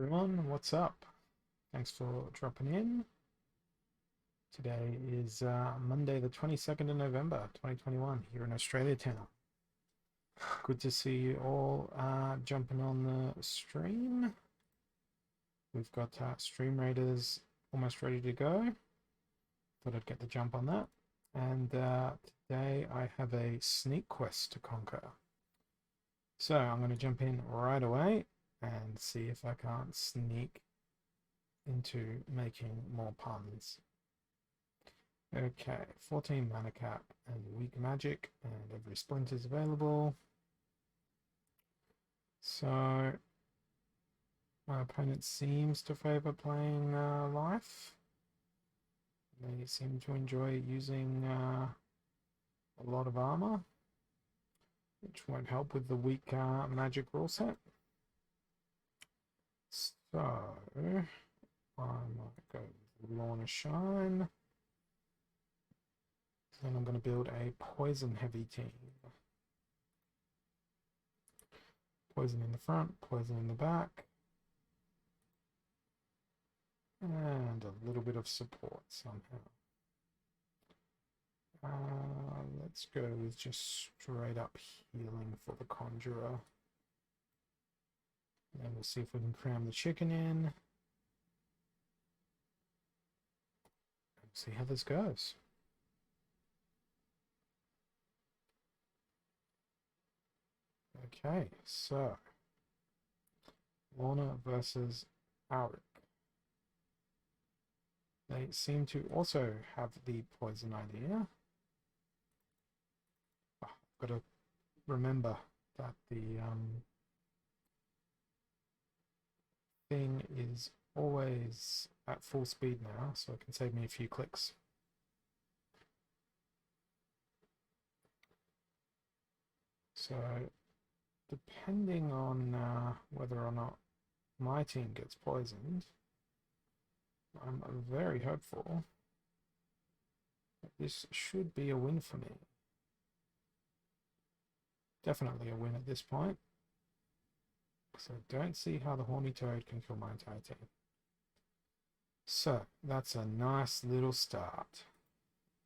Everyone, what's up? Thanks for dropping in. Today is Monday, the 22nd of November, 2021, here in Australia town. Good to see you all jumping on the stream. We've got Stream Raiders almost ready to go. Thought I'd get the jump on that. And today I have a sneak quest to conquer. So I'm going to jump in right away and see if I can't sneak into making more puns. Okay, 14 mana cap and weak magic, and every splint is available. So my opponent seems to favor playing life. They seem to enjoy using a lot of armor, which won't help with the weak magic rule set. So I might go with Lorna Shine. Then I'm going to build a poison heavy team. Poison in the front, poison in the back. And a little bit of support somehow. Let's go with just straight up healing for the Conjurer. And we'll see if we can cram the chicken in. And see how this goes. Okay, so Lorna versus Auric. They seem to also have the poison idea. Oh, I've got to remember that the thing is always at full speed now, so it can save me a few clicks. So depending on whether or not my team gets poisoned, I'm very hopeful that this should be a win for me. Definitely a win at this point. So I don't see how the Horny Toad can kill my entire team. So that's a nice little start.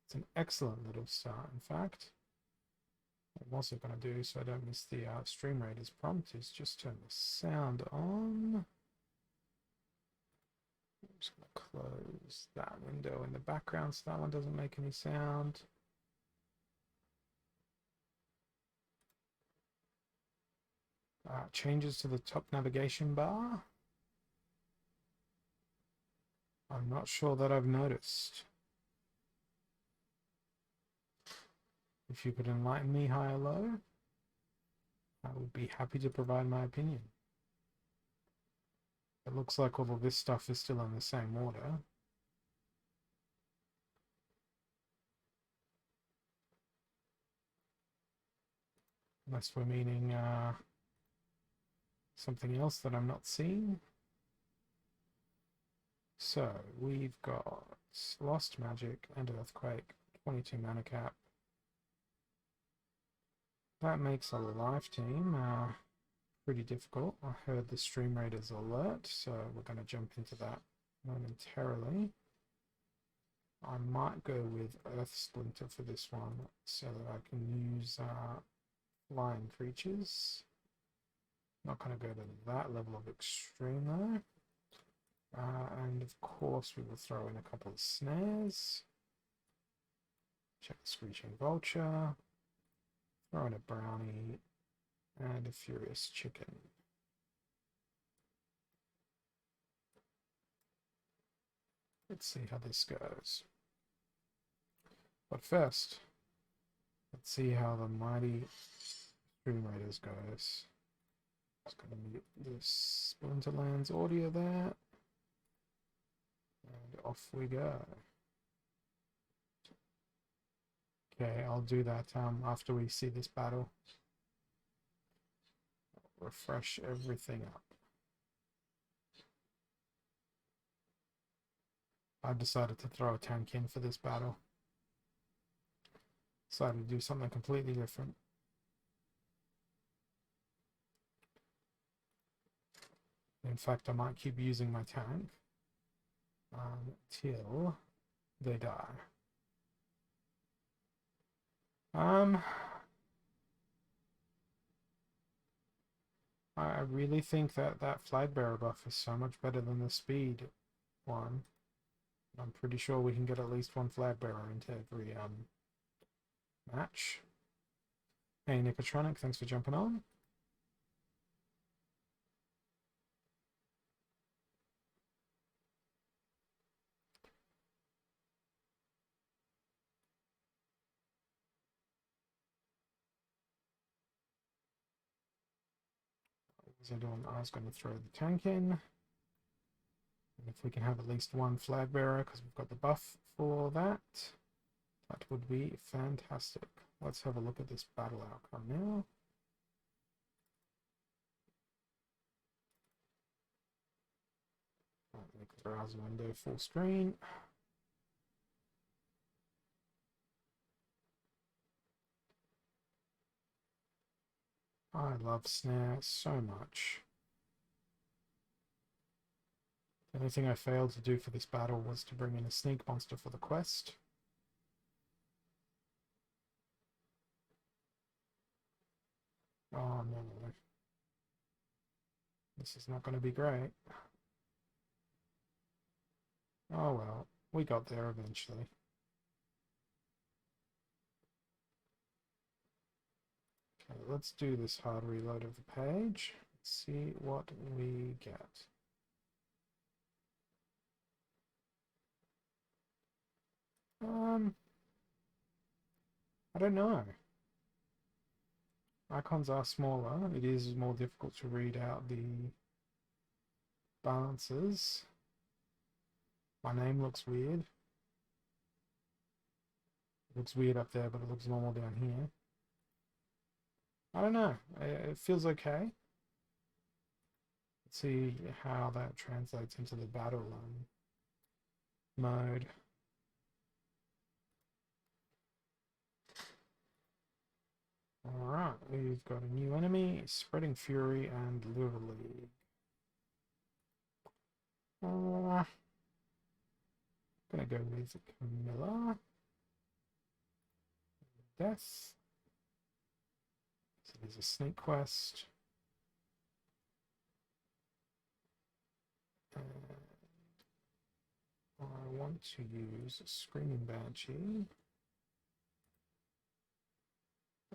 It's an excellent little start, in fact. What I'm also going to do, so I don't miss the Stream Raiders prompt, is just turn the sound on. I'm just going to close that window in the background so that one doesn't make any sound. Changes to the top navigation bar. I'm not sure that I've noticed. If you could enlighten me high or low, I would be happy to provide my opinion. It looks like all of this stuff is still in the same order. Unless we're meaning something else that I'm not seeing. So we've got Lost Magic and Earthquake, 22 mana cap. That makes a life team pretty difficult. I heard the Stream Raiders alert, so we're going to jump into that momentarily. I might go with Earth Splinter for this one so that I can use flying creatures. Not going to go to that level of extreme though. And of course we will throw in a couple of snares. Check the Screeching Vulture. Throw in a Brownie and a Furious Chicken. Let's see how this goes. But first, let's see how the mighty Stream Raiders goes. Just going to mute this Splinterlands audio there. And off we go. Okay, I'll do that after we see this battle. Refresh everything up. I've decided to throw a tank in for this battle. Decided to do something completely different. In fact, I might keep using my tank until they die. I really think that that flag bearer buff is so much better than the speed one. I'm pretty sure we can get at least one flag bearer into every match. Hey Nicotronic, thanks for jumping on. I was going to throw the tank in. And if we can have at least one flag bearer, because we've got the buff for that, that would be fantastic. Let's have a look at this battle outcome now. Make the browser window full screen. I love Snare so much. The only thing I failed to do for this battle was to bring in a sneak monster for the quest. Oh no. This is not going to be great. Oh well, we got there eventually. Okay, let's do this hard reload of the page. Let's see what we get. I don't know. Icons are smaller. It is more difficult to read out the balances. My name looks weird. It looks weird up there, but it looks normal down here. I don't know. It feels okay. Let's see how that translates into the battle mode. Alright, we've got a new enemy, Spreading Fury and Lure League. Gonna go with Camilla. Death. So there's a snake quest. And I want to use Screaming Banshee.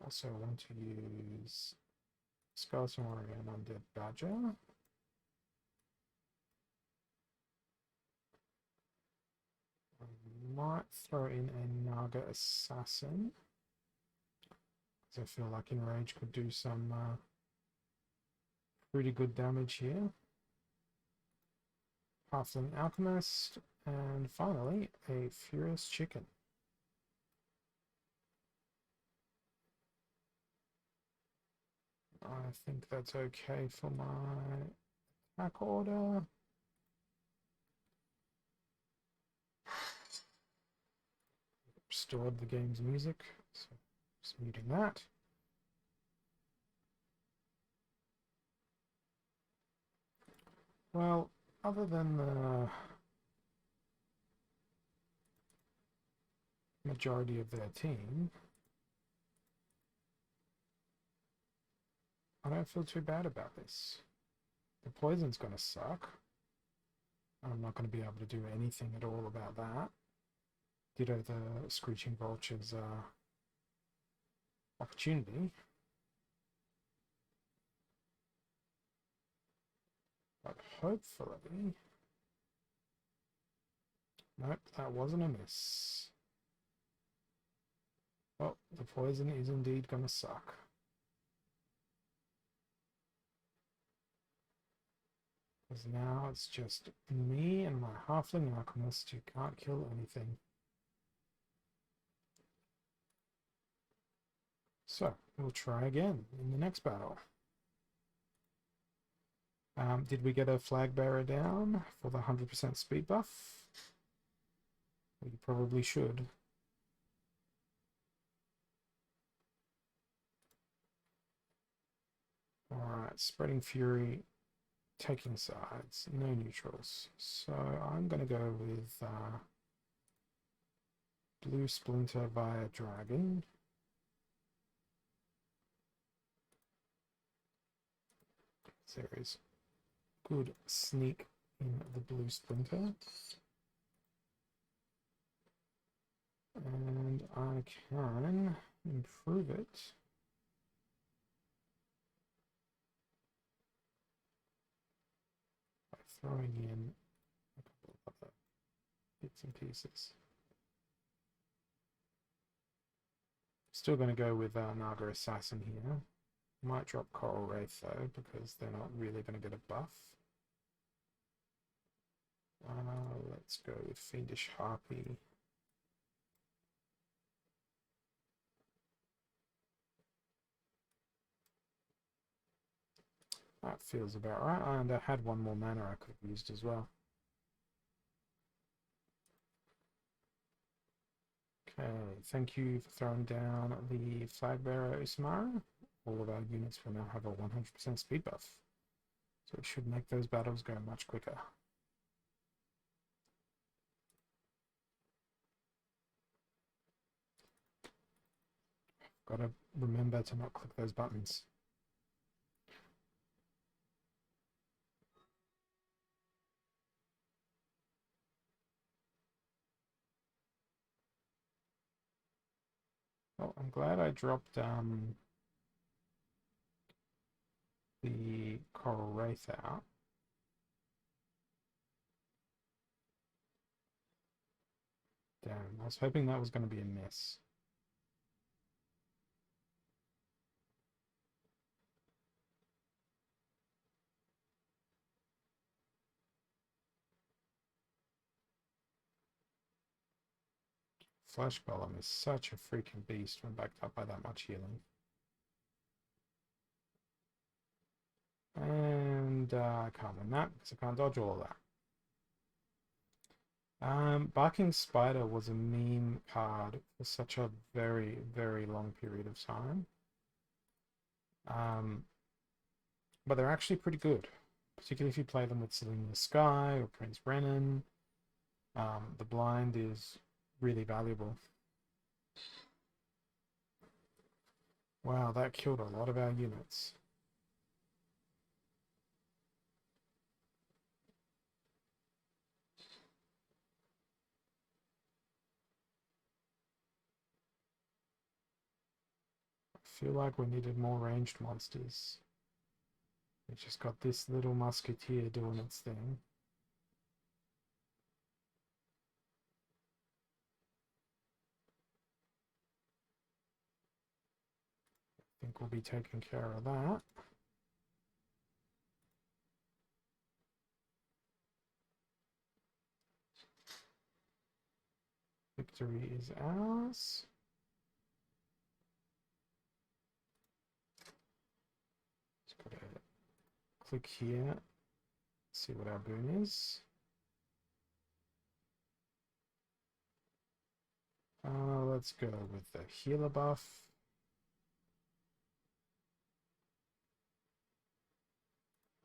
Also want to use Skeleton Warrior and Undead Badger. I might throw in a Naga Assassin, because I feel like Enrage could do some pretty good damage here. Halfling Alchemist, and finally a Furious Chicken. I think that's okay for my attack order. Restored the game's music, so just muting that. Well, other than the majority of their team, I don't feel too bad about this. The poison's gonna suck. I'm not going to be able to do anything at all about that. Ditto the Screeching Vulture's opportunity. But hopefully... Nope, that wasn't a miss. Oh, the poison is indeed going to suck. Because now it's just me and my Halfling Alchemist who can't kill anything. So, we'll try again in the next battle. Did we get a flag bearer down for the 100% speed buff? We probably should. Alright, Spreading Fury taking sides, no neutrals. So I'm going to go with blue Splinter via Dragon. There is good sneak in the blue Splinter. And I can improve it by throwing in a couple of other bits and pieces. Still going to go with Naga Assassin here. Might drop Coral Wraith though, because they're not really going to get a buff. Let's go with Fiendish Harpy. That feels about right, and I had one more mana I could have used as well. Okay, thank you for throwing down the Flag Bearer Isamaru. All of our units will now have a 100% speed buff, so it should make those battles go much quicker. Gotta remember to not click those buttons. Well, I'm glad I dropped the Coral Wraith out. Damn, I was hoping that was going to be a miss. Flesh Golem is such a freaking beast when backed up by that much healing. And I can't win that because I can't dodge all of that. Barking Spider was a meme card for such a very, very long period of time. But they're actually pretty good, particularly if you play them with Selene the Sky or Prince Brennan. The blind is really valuable. Wow, that killed a lot of our units. I feel like we needed more ranged monsters. We just got this little musketeer doing its thing. I think we'll be taking care of that. Victory is ours. Just gotta click here, see what our boon is. Let's go with the healer buff.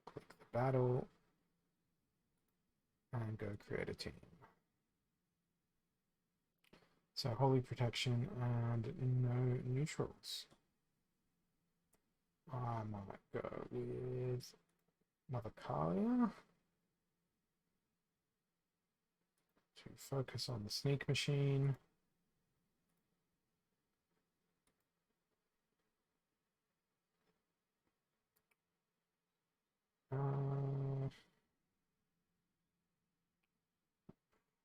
Click the battle. And go create a team. So Holy Protection and no neutrals. I might go with another Kalia to focus on the sneak machine.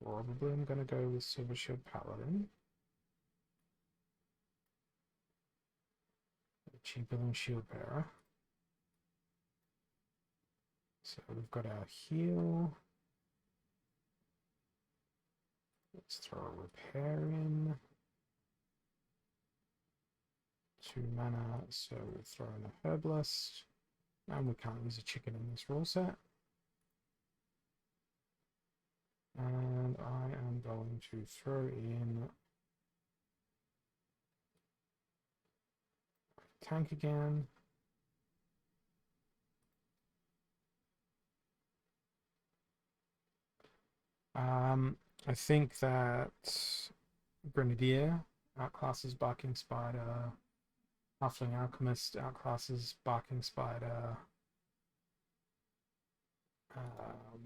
Probably I'm going to go with Silver Shield Paladin. Cheaper than Shield Bearer. So we've got our heal. Let's throw a repair in. 2 mana, so we'll throw in a Herbalist. And we can't use a chicken in this rule set. And I am going to throw in tank again. I think that Grenadier outclasses Barking Spider. Halfling Alchemist outclasses Barking Spider.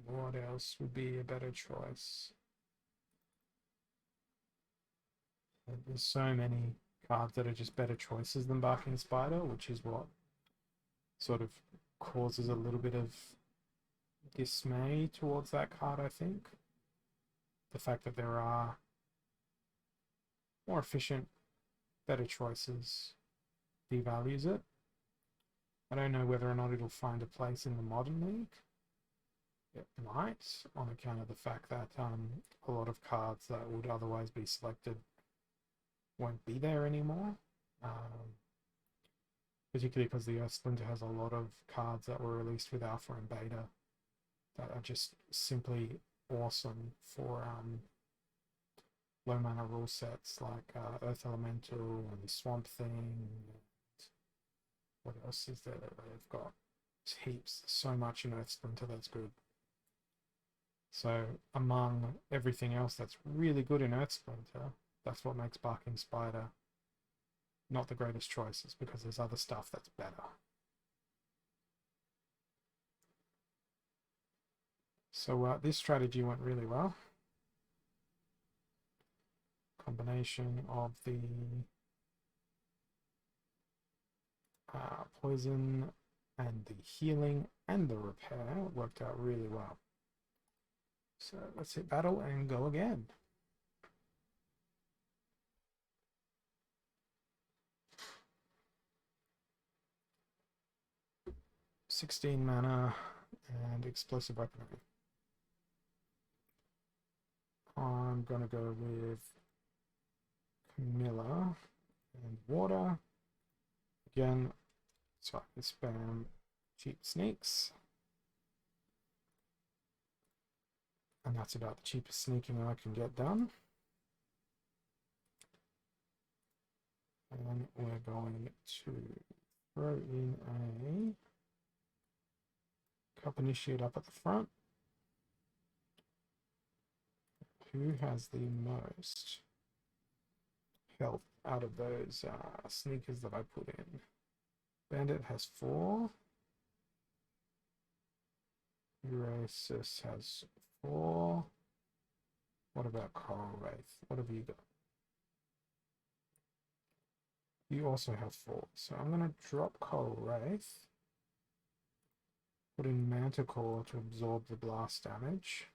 What else would be a better choice? There's so many cards that are just better choices than Barking Spider, which is what sort of causes a little bit of dismay towards that card, I think. The fact that there are more efficient, better choices devalues it. I don't know whether or not it'll find a place in the Modern League. It might, on account of the fact that a lot of cards that would otherwise be selected won't be there anymore. Particularly because the Earth Splinter has a lot of cards that were released with Alpha and Beta that are just simply awesome for low mana rule sets like Earth Elemental and Swamp Thing. What else is there that they've got? Heaps, so much in Earth Splinter that's good. So among everything else that's really good in Earth Splinter, that's what makes Barking Spider not the greatest choices, because there's other stuff that's better. So this strategy went really well. Combination of the poison and the healing and the repair worked out really well. So let's hit battle and go again. "16 mana and explosive weaponry." I'm gonna go with Camilla and water. Again, so I can spam cheap sneaks. And that's about the cheapest sneaking I can get done. And we're going to throw in a Cup Initiate up at the front. Who has the most health out of those sneakers that I put in? Bandit has 4. Urasis has 4. What about Coral Wraith? What have you got? You also have 4. So I'm going to drop Coral Wraith. Put in Manticore to absorb the blast damage.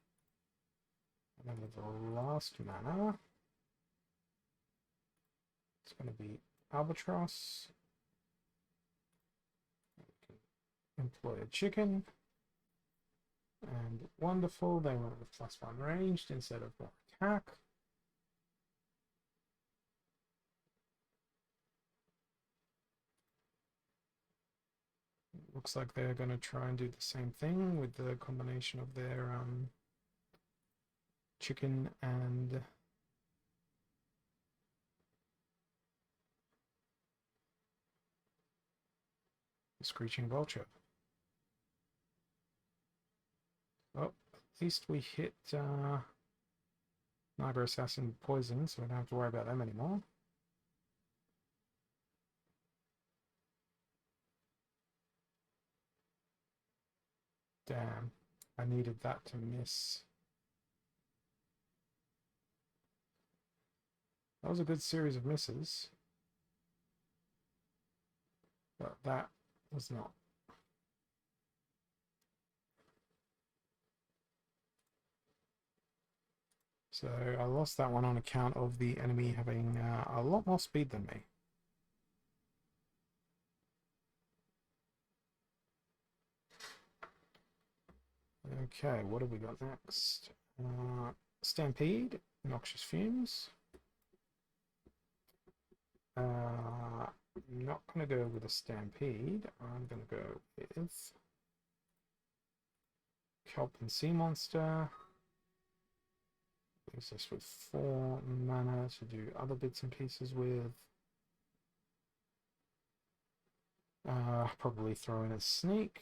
And then with the last mana, it's going to be Albatross. We can employ a chicken. And wonderful, they went with +1 ranged instead of more attack. Looks like they're going to try and do the same thing with the combination of their chicken and the Screeching Vulture. Well, at least we hit Niagara Assassin poison, so we don't have to worry about them anymore. Damn, I needed that to miss. That was a good series of misses. But that was not. So I lost that one on account of the enemy having a lot more speed than me. Okay, what have we got next? Stampede, Noxious Fumes. I'm not going to go with a Stampede. I'm going to go with Kelp and Sea Monster. Leaves us with 4 mana to do other bits and pieces with. Probably throw in a Sneak.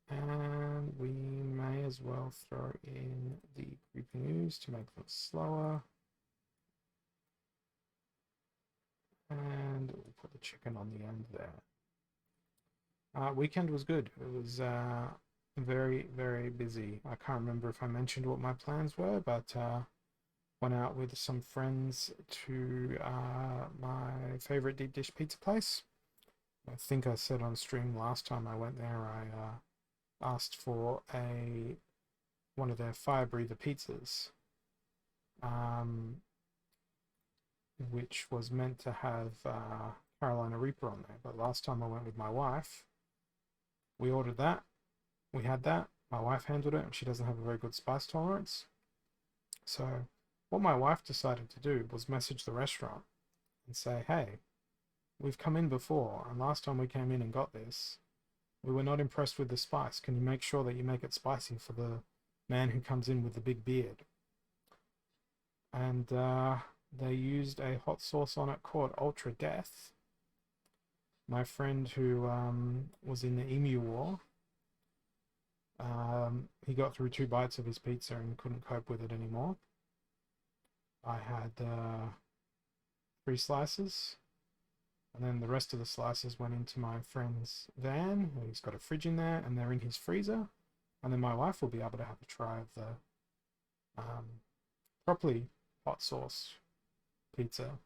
And we may as well throw in the creeping ooze to make them slower. And we'll put the chicken on the end there. Weekend was good. It was very, very busy. I can't remember if I mentioned what my plans were, but went out with some friends to my favorite deep dish pizza place. I think I said on stream last time I went there, I asked for one of their fire breather pizzas, which was meant to have Carolina Reaper on there. But last time I went with my wife, we ordered that. We had that. My wife handled it, and she doesn't have a very good spice tolerance. So what my wife decided to do was message the restaurant and say, hey, we've come in before, and last time we came in and got this, we were not impressed with the spice. Can you make sure that you make it spicy for the man who comes in with the big beard? And they used a hot sauce on it called Ultra Death. My friend who was in the Emu War, he got through 2 bites of his pizza and couldn't cope with it anymore. I had 3 slices, and then the rest of the slices went into my friend's van. He's got a fridge in there, and they're in his freezer. And then my wife will be able to have a try of the properly hot sauce pizza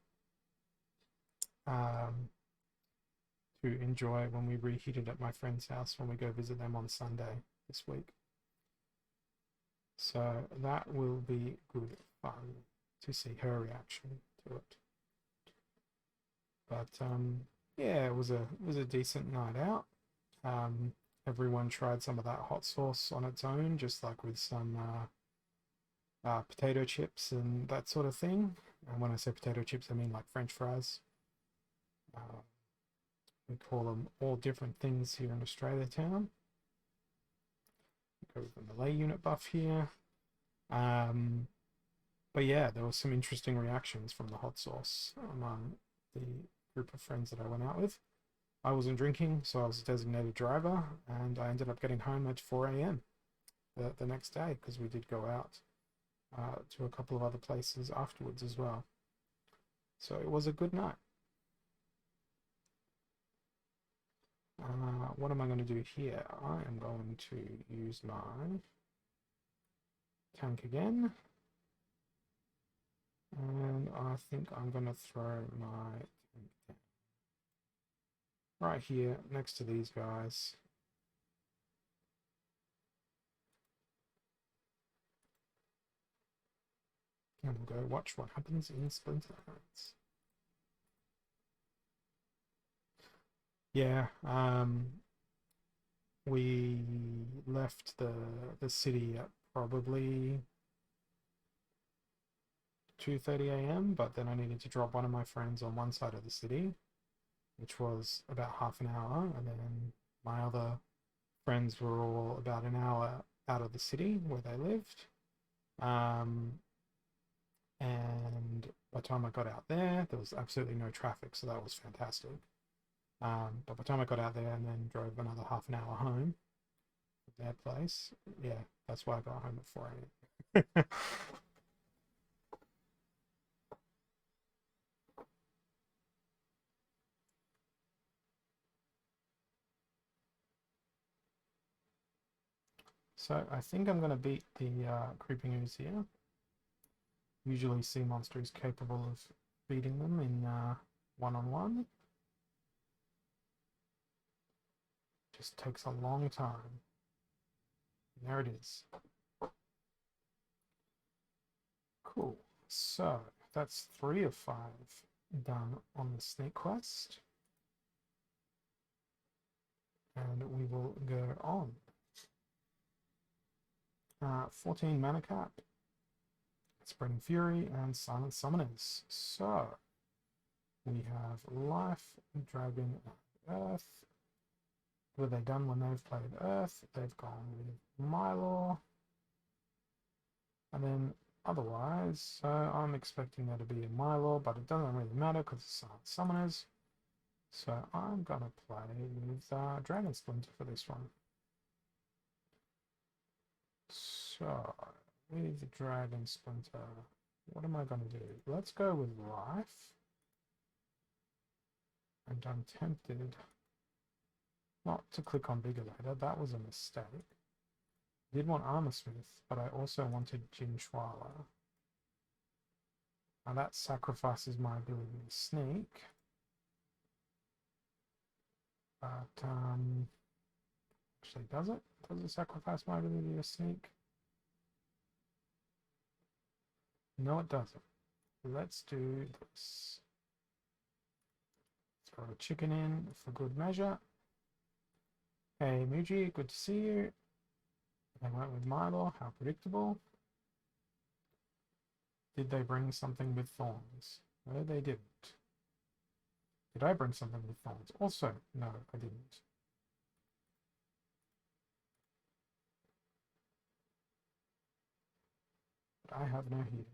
to enjoy when we reheat it at my friend's house when we go visit them on Sunday this week. So that will be good fun to see her reaction to it. But yeah, it was a decent night out. Everyone tried some of that hot sauce on its own, just like with some potato chips and that sort of thing. And when I say potato chips, I mean like French fries. We call them all different things here in Australia town. Go with the Malay unit buff here. But yeah, there was some interesting reactions from the hot sauce among the group of friends that I went out with. I wasn't drinking, so I was a designated driver, and I ended up getting home at 4 a.m. The next day, because we did go out to a couple of other places afterwards as well. So it was a good night. What am I going to do here? I am going to use my tank again. And I think I'm going to throw my tank down right here next to these guys. And we'll go watch what happens in Splinterlands. Yeah, we left the city at probably 2:30 a.m., but then I needed to drop one of my friends on one side of the city, which was about half an hour, and then my other friends were all about an hour out of the city where they lived. And by the time I got out there was absolutely no traffic, so that was fantastic. But by the time I got out there and then drove another half an hour home from their place, yeah, that's why I got home at 4 a.m. So I think I'm going to beat the creeping ooze here. Usually sea monster is capable of beating them in one-on-one. Just takes a long time. And there it is. Cool. So that's 3 of 5 done on the snake quest. And we will go on. 14 mana cap, Spreading Fury, and Silent Summoners. So we have Life, Dragon, and Earth. What have they done when they've played Earth? They've gone with Mylor. And then otherwise, so I'm expecting there to be a Mylor, but it doesn't really matter because it's Silent Summoners. So I'm going to play with Dragon Splinter for this one. So, with the Dragon Splinter, what am I going to do? Let's go with Life. And I'm tempted not to click on Vigolator. That was a mistake. I did want Armor Smith, but I also wanted Jinchwala. Now that sacrifices my ability to sneak. But, actually, does it? Does it sacrifice my ability to sneak? No, it doesn't. Let's do this. Throw a chicken in for good measure. Hey, Muji, good to see you. They went with Milo, how predictable. Did they bring something with thorns? No, they didn't. Did I bring something with thorns? Also, no, I didn't. But I have no healing.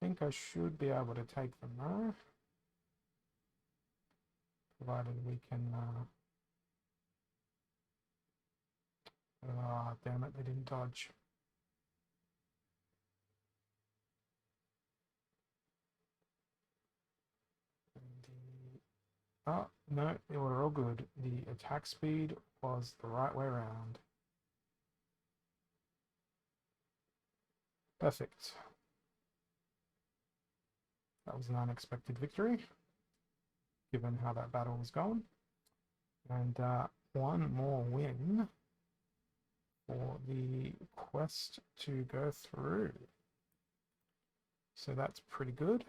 I think I should be able to take them now. Provided we can... damn it, they didn't dodge. Oh, no, they were all good. The attack speed was the right way around. Perfect. That was an unexpected victory, given how that battle was going. And one more win for the quest to go through. So that's pretty good.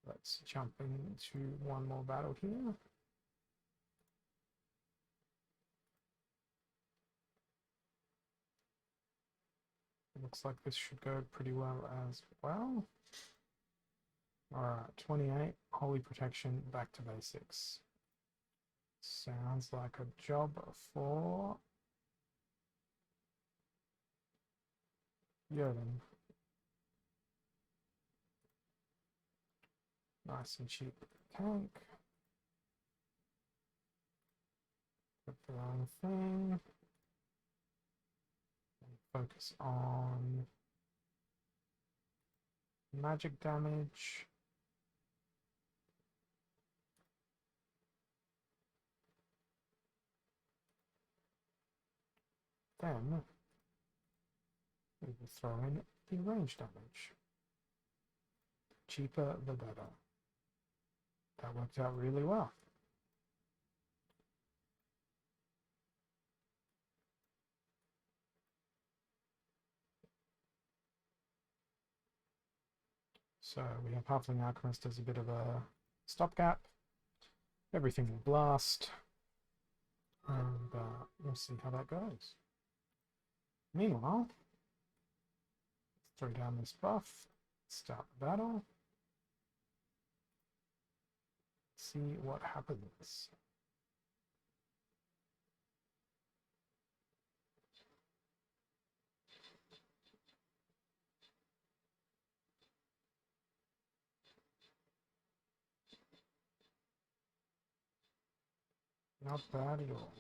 Let's jump into one more battle here. Looks like this should go pretty well as well. Alright, 28, Holy Protection, back to basics. Sounds like a job for Yoden. Nice and cheap tank. Put the wrong thing. Focus on magic damage. Then we will throw in the range damage. Cheaper the better. That worked out really well. So we have Halfling Alchemist as a bit of a stopgap. Everything will blast. And we'll see how that goes. Meanwhile, let's throw down this buff. Start the battle. See what happens. Not bad at all.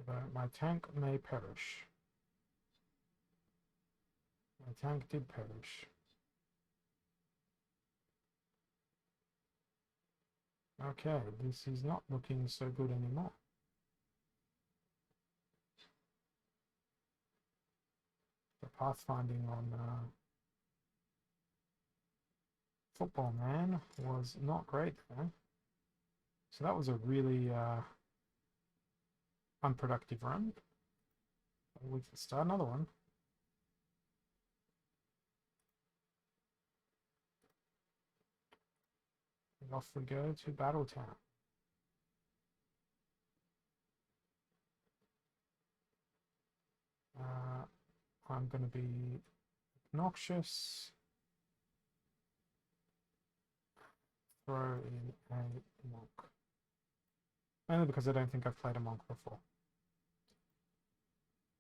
But my tank may perish. My tank did perish. Okay, this is not looking so good anymore. The pathfinding on Football Man was not great there. So that was a really unproductive run. We can start another one. And off we go to Battletown. I'm going to be obnoxious. Throw in a monk. Only because I don't think I've played a monk before.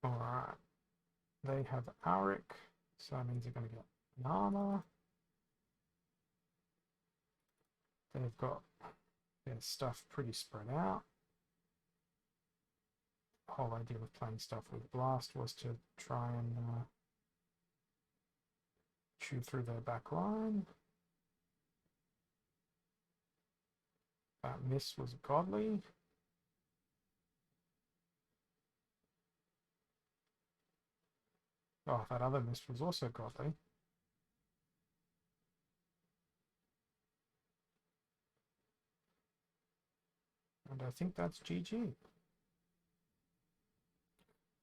Alright. They have Auric, so that means they're going to get an armor. They've got their stuff pretty spread out. The whole idea of playing stuff with Blast was to try and chew through their back line. That miss was godly. Oh, that other miss was also godly. And I think that's GG.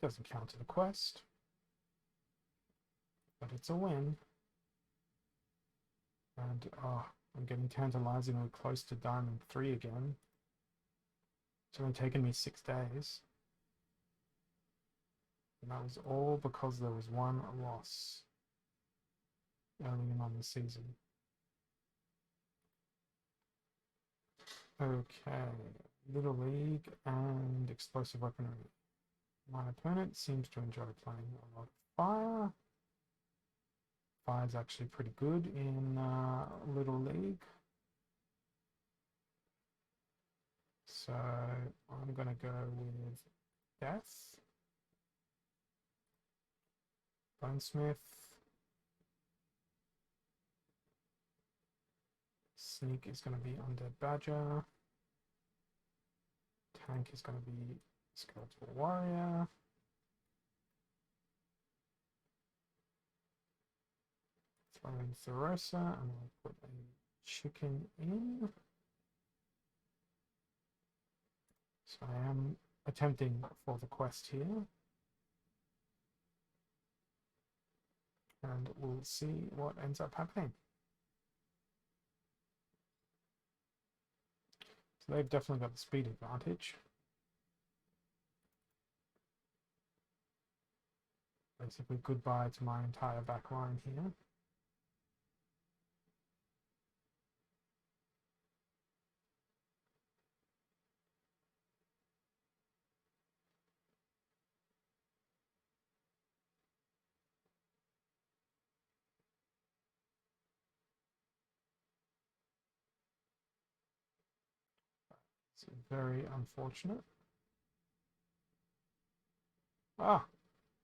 Doesn't count to the quest, but it's a win. And I'm getting tantalizingly close to Diamond 3 again. It's only taken me 6 days. And that was all because there was one loss early on the season. Okay, Little League and Explosive Weaponry. My opponent seems to enjoy playing a lot of fire. Fire's actually pretty good in Little League. So I'm going to go with Death. Bonesmith. Sneak is going to be Undead Badger. Tank is going to be Skeletal Warrior. Throw in Therosa, and I'll put a chicken in. So I am attempting for the quest here. And we'll see what ends up happening. So they've definitely got the speed advantage. Basically goodbye to my entire back line here. It's very unfortunate. Ah,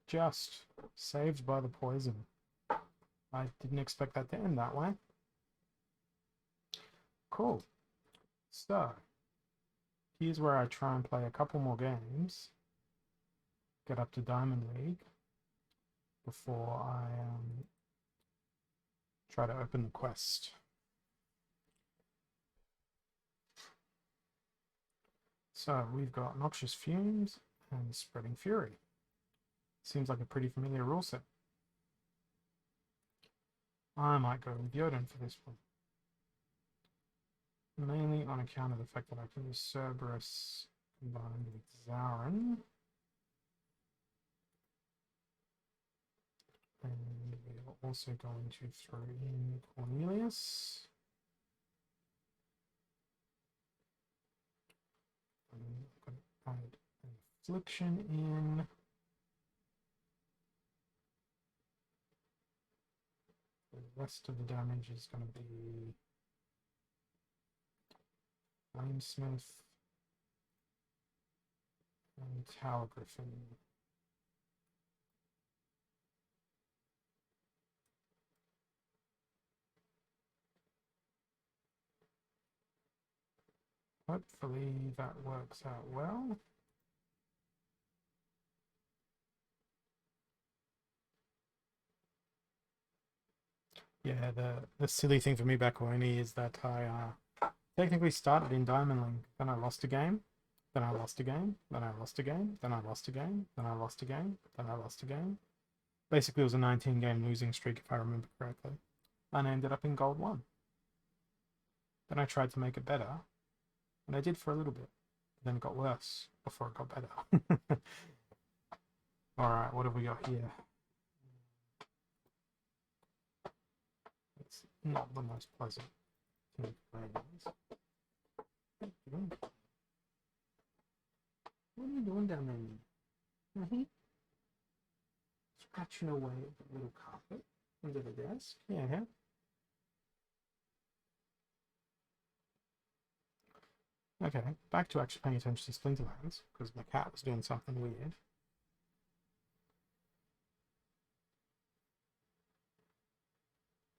just saved by the poison. I didn't expect that to end that way. Cool. So, here's where I try and play a couple more games. Get up to Diamond League before I try to open the quest. So we've got Noxious Fumes and Spreading Fury. Seems like a pretty familiar rule set. I might go with Jotun for this one. Mainly on account of the fact that I can use Cerberus combined with Zarin. And we are also going to throw in Cornelius. I'm going to add an Affliction in. The rest of the damage is going to be Flamesmith and Tower Griffin. Hopefully that works out well. Yeah, the silly thing for me back when is that I technically started in Diamond League, then I lost a game, then I lost a game, then I lost a game, then I lost a game, then I lost a game, then I lost a game. Basically, it was a 19-game losing streak, if I remember correctly. And I ended up in Gold 1. Then I tried to make it better, and I did for a little bit. Then it got worse before it got better. Alright, what have we got here? It's not the most pleasant thing to play. traditional way of a little carpet under the desk. Yeah. Okay, back to actually paying attention to Splinterlands, because my cat was doing something weird.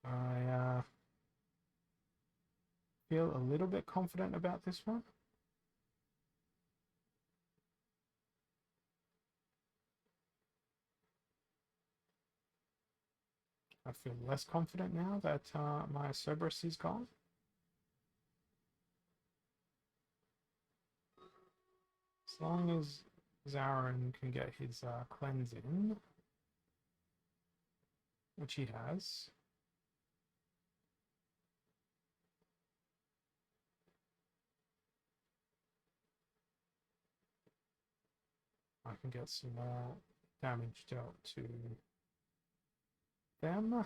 I feel a little bit confident about this one. I feel less confident now that my Cerberus is gone. As long as Zarin can get his cleanse in, which he has. I can get some more damage dealt to them.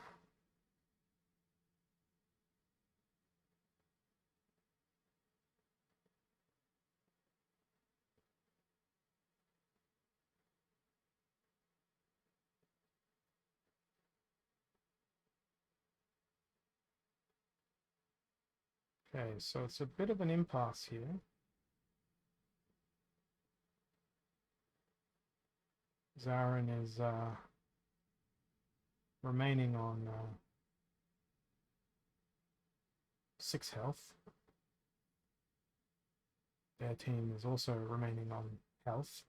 Okay, so it's a bit of an impasse here. Zarin is remaining on 6 health. Their team is also remaining on health.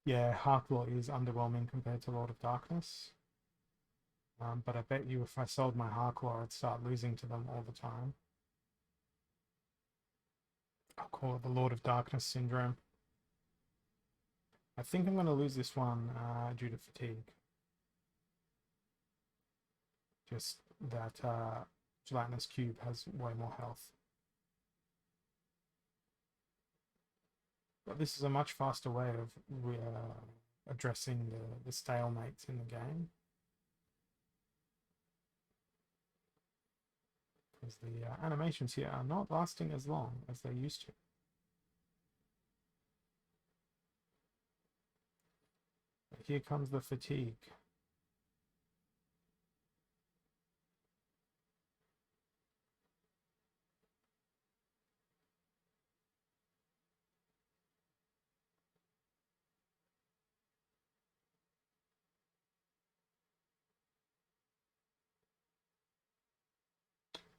Yeah, Harklaw is underwhelming compared to Lord of Darkness. But I bet you if I sold my Harklaw, I'd start losing to them all the time. I'll call it the Lord of Darkness syndrome. I think I'm going to lose this one due to fatigue. Just that Gelatinous Cube has way more health. But this is a much faster way of addressing the stalemates in the game. Because the animations here are not lasting as long as they used to. But here comes the fatigue.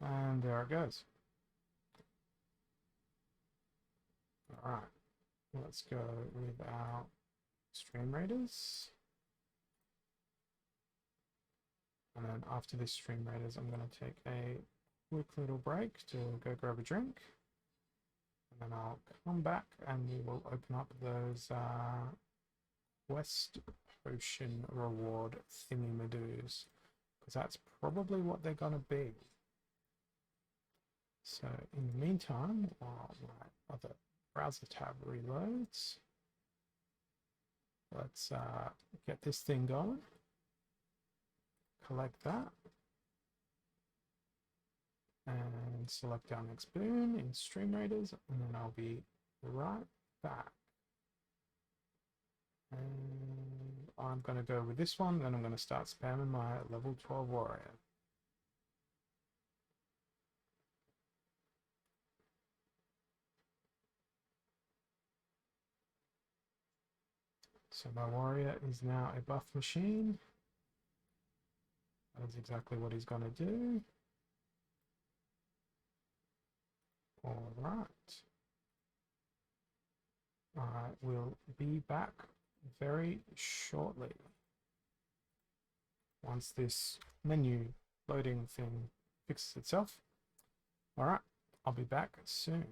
And there it goes. Alright, let's go with our Stream Raiders. And then after this Stream Raiders, I'm going to take a quick little break to go grab a drink. And then I'll come back and we will open up those Quest Potion Reward Thingy-Madoos. Because that's probably what they're going to be. So in the meantime, while my other browser tab reloads, let's get this thing going. Collect that. And select our next boon in Stream Raiders, and then I'll be right back. And I'm going to go with this one, then I'm going to start spamming my level 12 warrior. So my warrior is now a buff machine. That is exactly what he's going to do. All right. I will be back very shortly. Once this menu loading thing fixes itself. All right, I'll be back soon.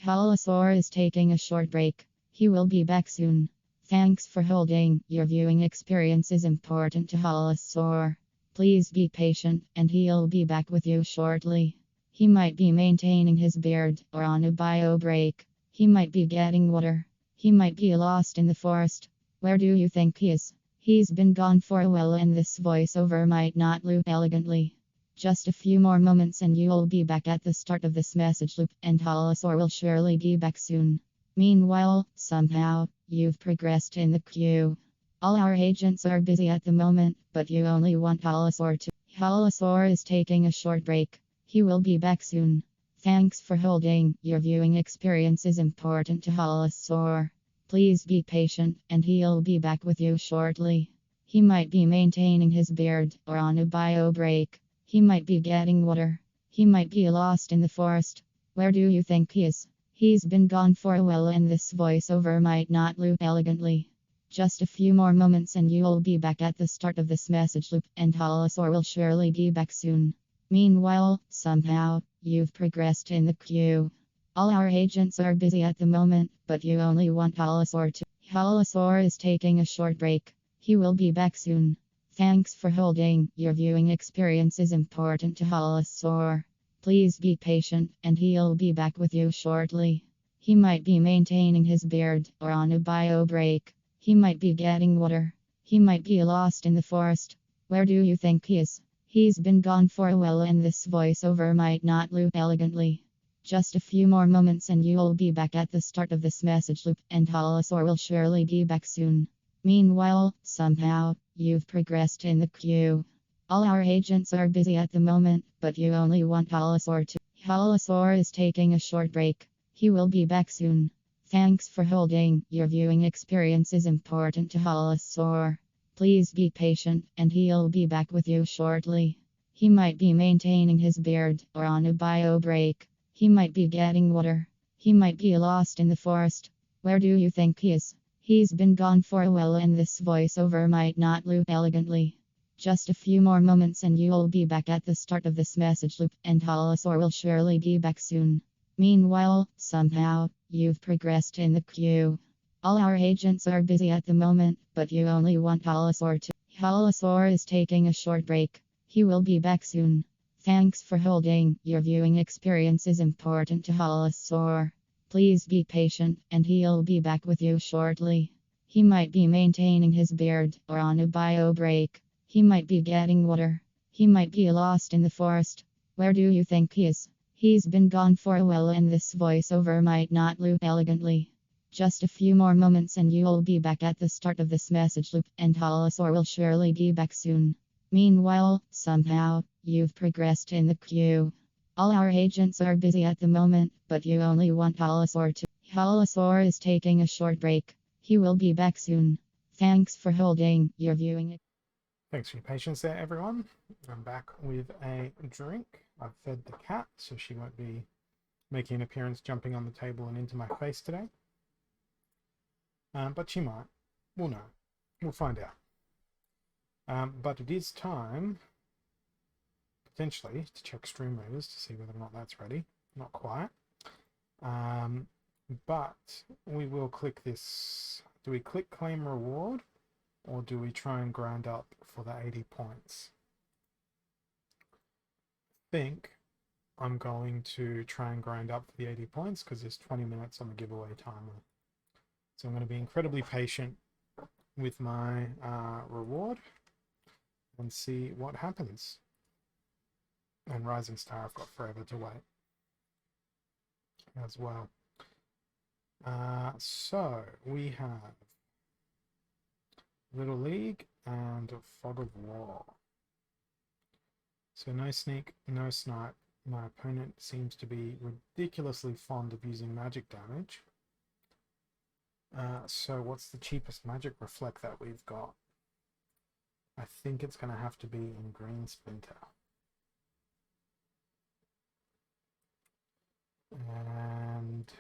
Holosaur is taking a short break. He will be back soon. Thanks for holding. Your viewing experience is important to Holosaur. Please be patient and he'll be back with you shortly. He might be maintaining his beard or on a bio break. He might be getting water. He might be lost in the forest. Where do you think he is? He's been gone for a while and this voiceover might not loop elegantly. Just a few more moments and you'll be back at the start of this message loop and Holosaur will surely be back soon. Meanwhile, somehow, you've progressed in the queue. All our agents are busy at the moment, but you only want Holosaur to. Holosaur is taking a short break. He will be back soon. Thanks for holding. Your viewing experience is important to Holosaur. Please be patient, and he'll be back with you shortly. He might be maintaining his beard or on a bio break. He might be getting water. He might be lost in the forest. Where do you think he is? He's been gone for a while, and this voiceover might not loop elegantly. Just a few more moments and you'll be back at the start of this message loop, and Holosaur will surely be back soon. Meanwhile, somehow, you've progressed in the queue. All our agents are busy at the moment, but you only want Holosaur to. Holosaur is taking a short break. He will be back soon. Thanks for holding. Your viewing experience is important to Holosaur. Please be patient, and he'll be back with you shortly. He might be maintaining his beard or on a bio break. He might be getting water. He might be lost in the forest. Where do you think he is? He's been gone for a while, and this voiceover might not loop elegantly. Just a few more moments and you'll be back at the start of this message loop, and Holosaur will surely be back soon. Meanwhile, somehow, you've progressed in the queue. All our agents are busy at the moment, but you only want Holosaur to. Holosaur is taking a short break. He will be back soon. Thanks for holding. Your viewing experience is important to Holosaur. Please be patient, and he'll be back with you shortly. He might be maintaining his beard or on a bio break. He might be getting water. He might be lost in the forest. Where do you think he is? He's been gone for a while, and this voiceover might not loop elegantly. Just a few more moments and you'll be back at the start of this message loop, and Holosaur will surely be back soon. Meanwhile, somehow, you've progressed in the queue. All our agents are busy at the moment, but you only want Holosaur to. Holosaur is taking a short break. He will be back soon. Thanks for holding. Your viewing experience is important to Holosaur. Please be patient, and he'll be back with you shortly. He might be maintaining his beard or on a bio break. He might be getting water. He might be lost in the forest. Where do you think he is? He's been gone for a while, and this voiceover might not loop elegantly. Just a few more moments and you'll be back at the start of this message loop, and Holosaur will surely be back soon. Meanwhile, somehow, you've progressed in the queue. All our agents are busy at the moment, but you only want Holosaur to. Holosaur is taking a short break. He will be back soon. Thanks for holding. Your viewing. Thanks for your patience there, everyone. I'm back with a drink. I've fed the cat, so she won't be making an appearance jumping on the table and into my face today. But she might. We'll know. We'll find out. But it is time, potentially, to check stream movers to see whether or not that's ready. Not quite. But we will click this. Do we click claim reward, or do we try and grind up for the 80 points? I think I'm going to try and grind up for the 80 points because there's 20 minutes on the giveaway timer. So I'm going to be incredibly patient with my reward and see what happens. And Rising Star, I've got forever to wait as well. So we have Little League and Fog of War. So no sneak, no snipe. My opponent seems to be ridiculously fond of using magic damage. So what's the cheapest magic reflect that we've got? I think it's going to have to be in Green Splinter. And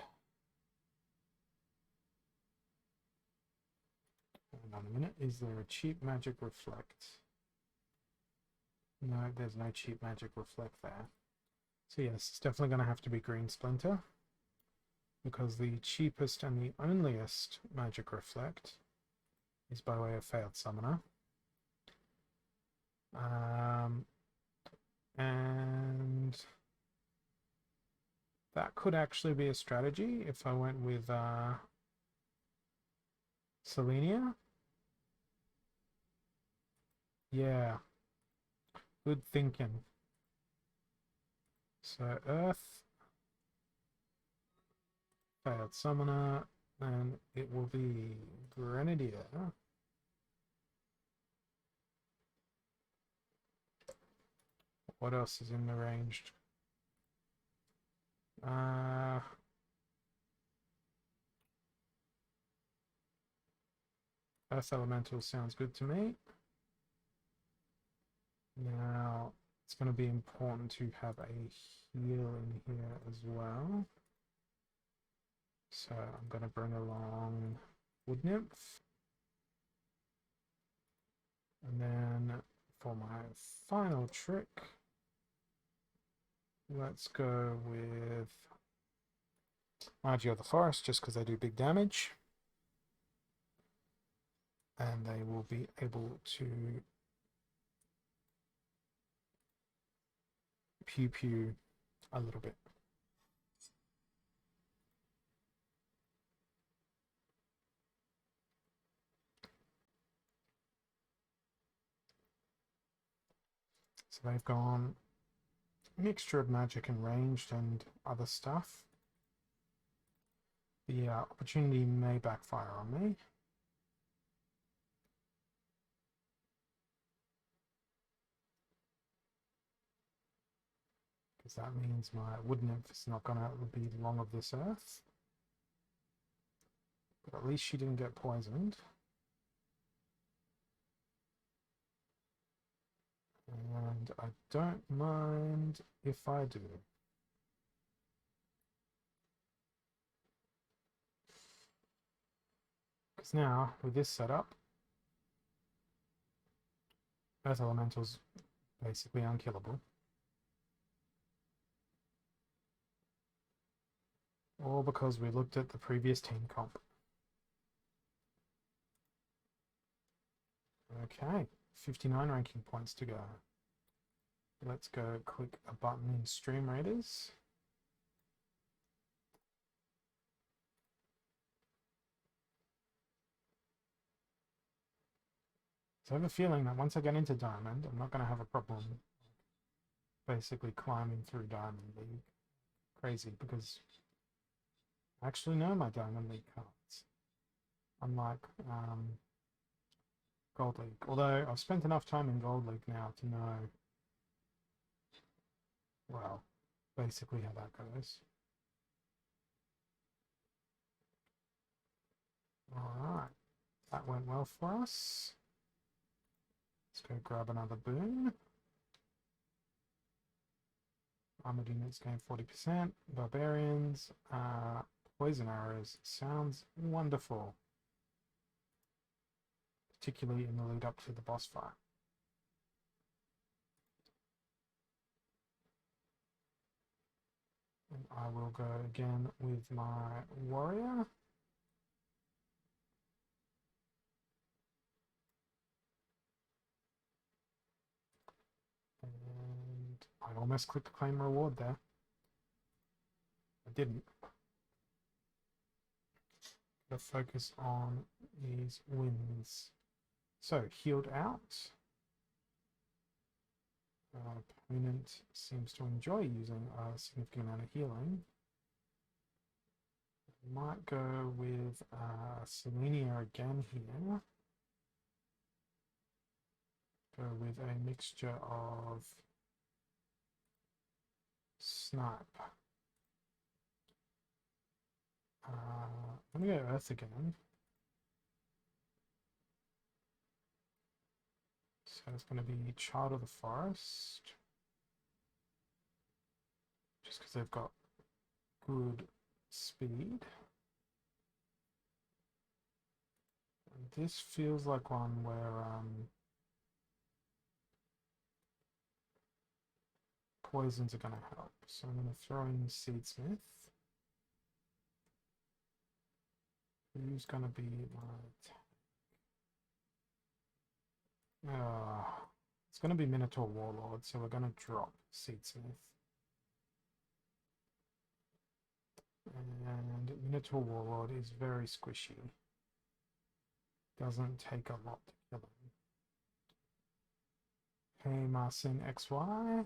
hold on a minute, is there a cheap magic reflect? No, there's no cheap magic reflect there. So yes, it's definitely going to have to be Green Splinter, because the cheapest and the onlyest magic reflect is by way of Failed Summoner. And that could actually be a strategy if I went with Selenia. Yeah, good thinking. So Earth, Failed Summoner, and it will be Grenadier. What else is in the ranged? Earth Elemental sounds good to me. Now, it's going to be important to have a heal in here as well. So I'm going to bring along Wood Nymph. And then for my final trick, let's go with Margie of the Forest, just because they do big damage. And they will be able to pew pew a little bit. So they've gone mixture of magic and ranged and other stuff. The opportunity may backfire on me. Because that means my Wood Nymph is not going to be long of this earth. But at least she didn't get poisoned. And I don't mind if I do. Because now, with this setup, Earth Elemental's basically unkillable. All because we looked at the previous team comp. Okay, 59 ranking points to go. Let's go click a button in Stream Raiders. So I have a feeling that once I get into Diamond, I'm not going to have a problem basically climbing through Diamond League. Crazy, because I actually know my Diamond League cards. Unlike Gold League. Although I've spent enough time in Gold League now to know, well, basically how that goes. Alright, that went well for us. Let's go grab another boon. Armored units gain 40%. Barbarians, poison arrows. Sounds wonderful. Particularly in the lead up to the boss fight. And I will go again with my warrior. And I almost clicked claim reward there. I didn't. Gotta focus on these wins. So, healed out. Opponent seems to enjoy using a significant amount of healing. Might go with Selenia again here. Go with a mixture of Snipe. I'm going to go Earth again. So it's going to be Child of the Forest. Just because they've got good speed. And this feels like one where poisons are going to help. So I'm going to throw in Seedsmith. Who's going to be my... it's going to be Minotaur Warlord, so we're going to drop Seedsmith. And Minotaur Warlord is very squishy. Doesn't take a lot to kill him. Hey Marcin XY.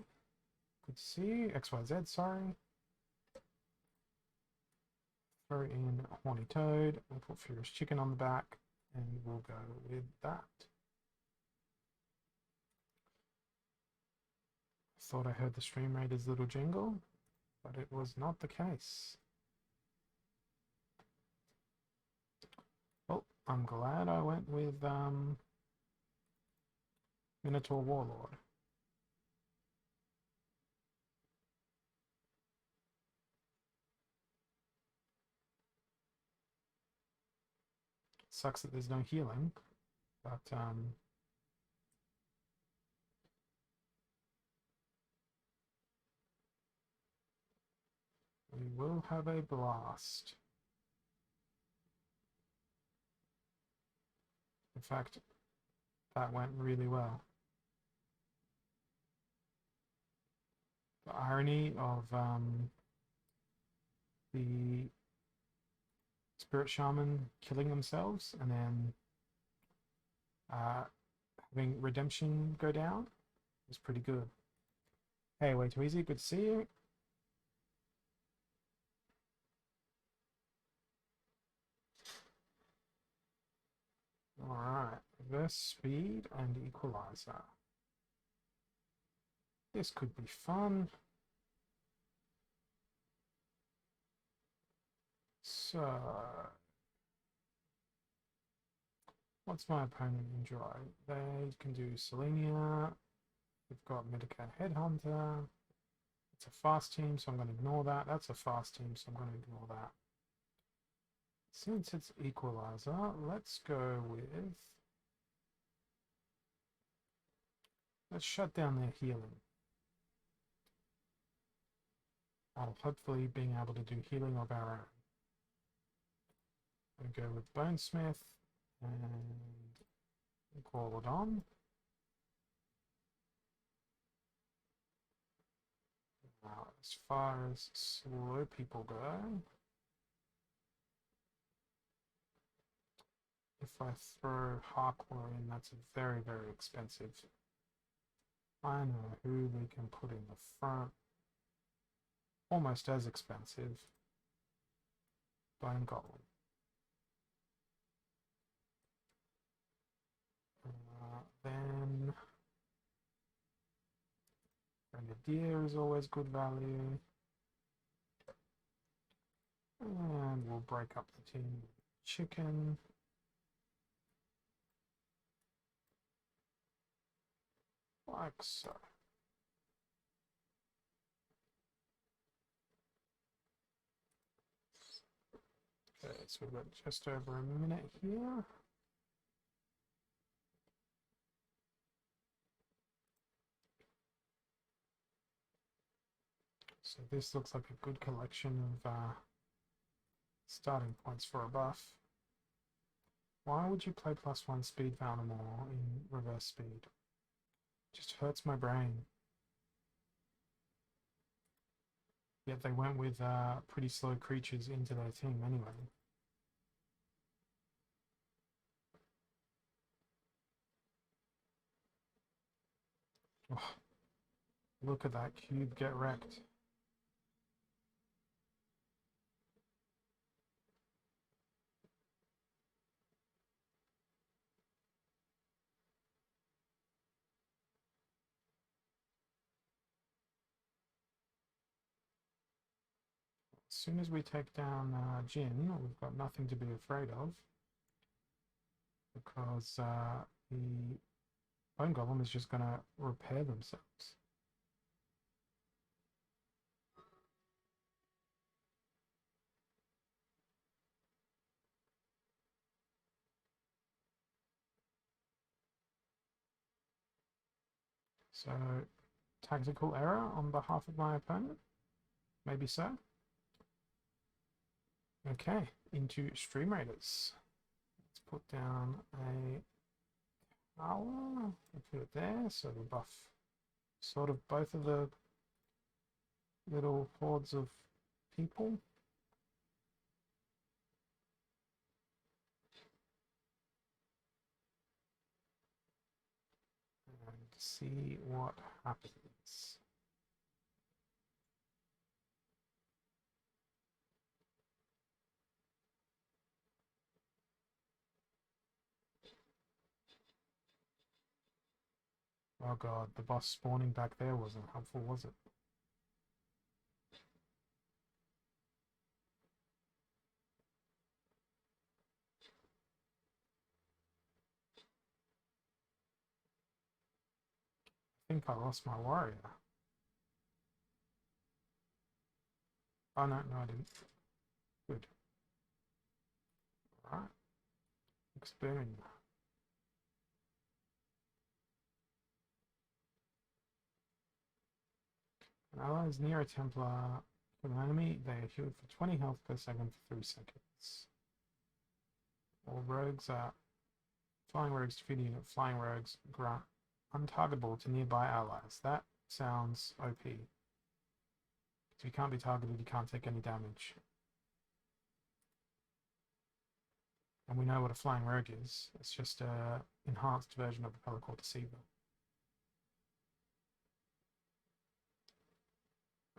Good to see you. XYZ, sorry. Throw in Horny Toad. We'll put Furious Chicken on the back, and we'll go with that. Thought I heard the Stream Raiders little jingle, but it was not the case. Well, I'm glad I went with Minotaur Warlord. Sucks that there's no healing, but we will have a blast. In fact, that went really well. The irony of the Spirit Shaman killing themselves and then having Redemption go down was pretty good. Hey, Way Too Easy, good to see you. Alright, reverse speed and equalizer. This could be fun. So, what's my opponent enjoy? They can do Selenia. We've got Medica Headhunter. It's a fast team, so I'm going to ignore that. That's a fast team, so I'm going to ignore that. Since it's equalizer, let's go with... Let's shut down their healing. While hopefully being able to do healing of our own. We go with Bonesmith and Gordon. Now, as far as slow people go, if I throw Harkler in, that's very, very expensive. I know who we can put in the front. Almost as expensive. Bone Golem. Then Grenadier is always good value. And we'll break up the team with Chicken. Like so. Okay, so we've got just over a minute here. So this looks like a good collection of starting points for a buff. Why would you play +1 speed Valnamore in reverse speed? Just hurts my brain. Yet they went with pretty slow creatures into their team anyway. Oh, look at that cube get wrecked. As soon as we take down Jin, we've got nothing to be afraid of. Because the Bone Golem is just going to repair themselves. So, tactical error on behalf of my opponent? Maybe so. Okay, into Stream Raiders. Let's put down a tower. We'll put it there, so we buff sort of both of the little hordes of people. And see what happens. Oh god, the boss spawning back there wasn't helpful, was it? I think I lost my warrior. Oh no, no I didn't. Good. Alright. Exploring. An ally is near a Templar with an enemy, they are healed for 20 health per second for 3 seconds. All rogues are flying rogues defeat a unit. Flying rogues grant untargetable to nearby allies. That sounds OP. If you can't be targeted, you can't take any damage. And we know what a flying rogue is. It's just a enhanced version of a Pellicle Deceiver.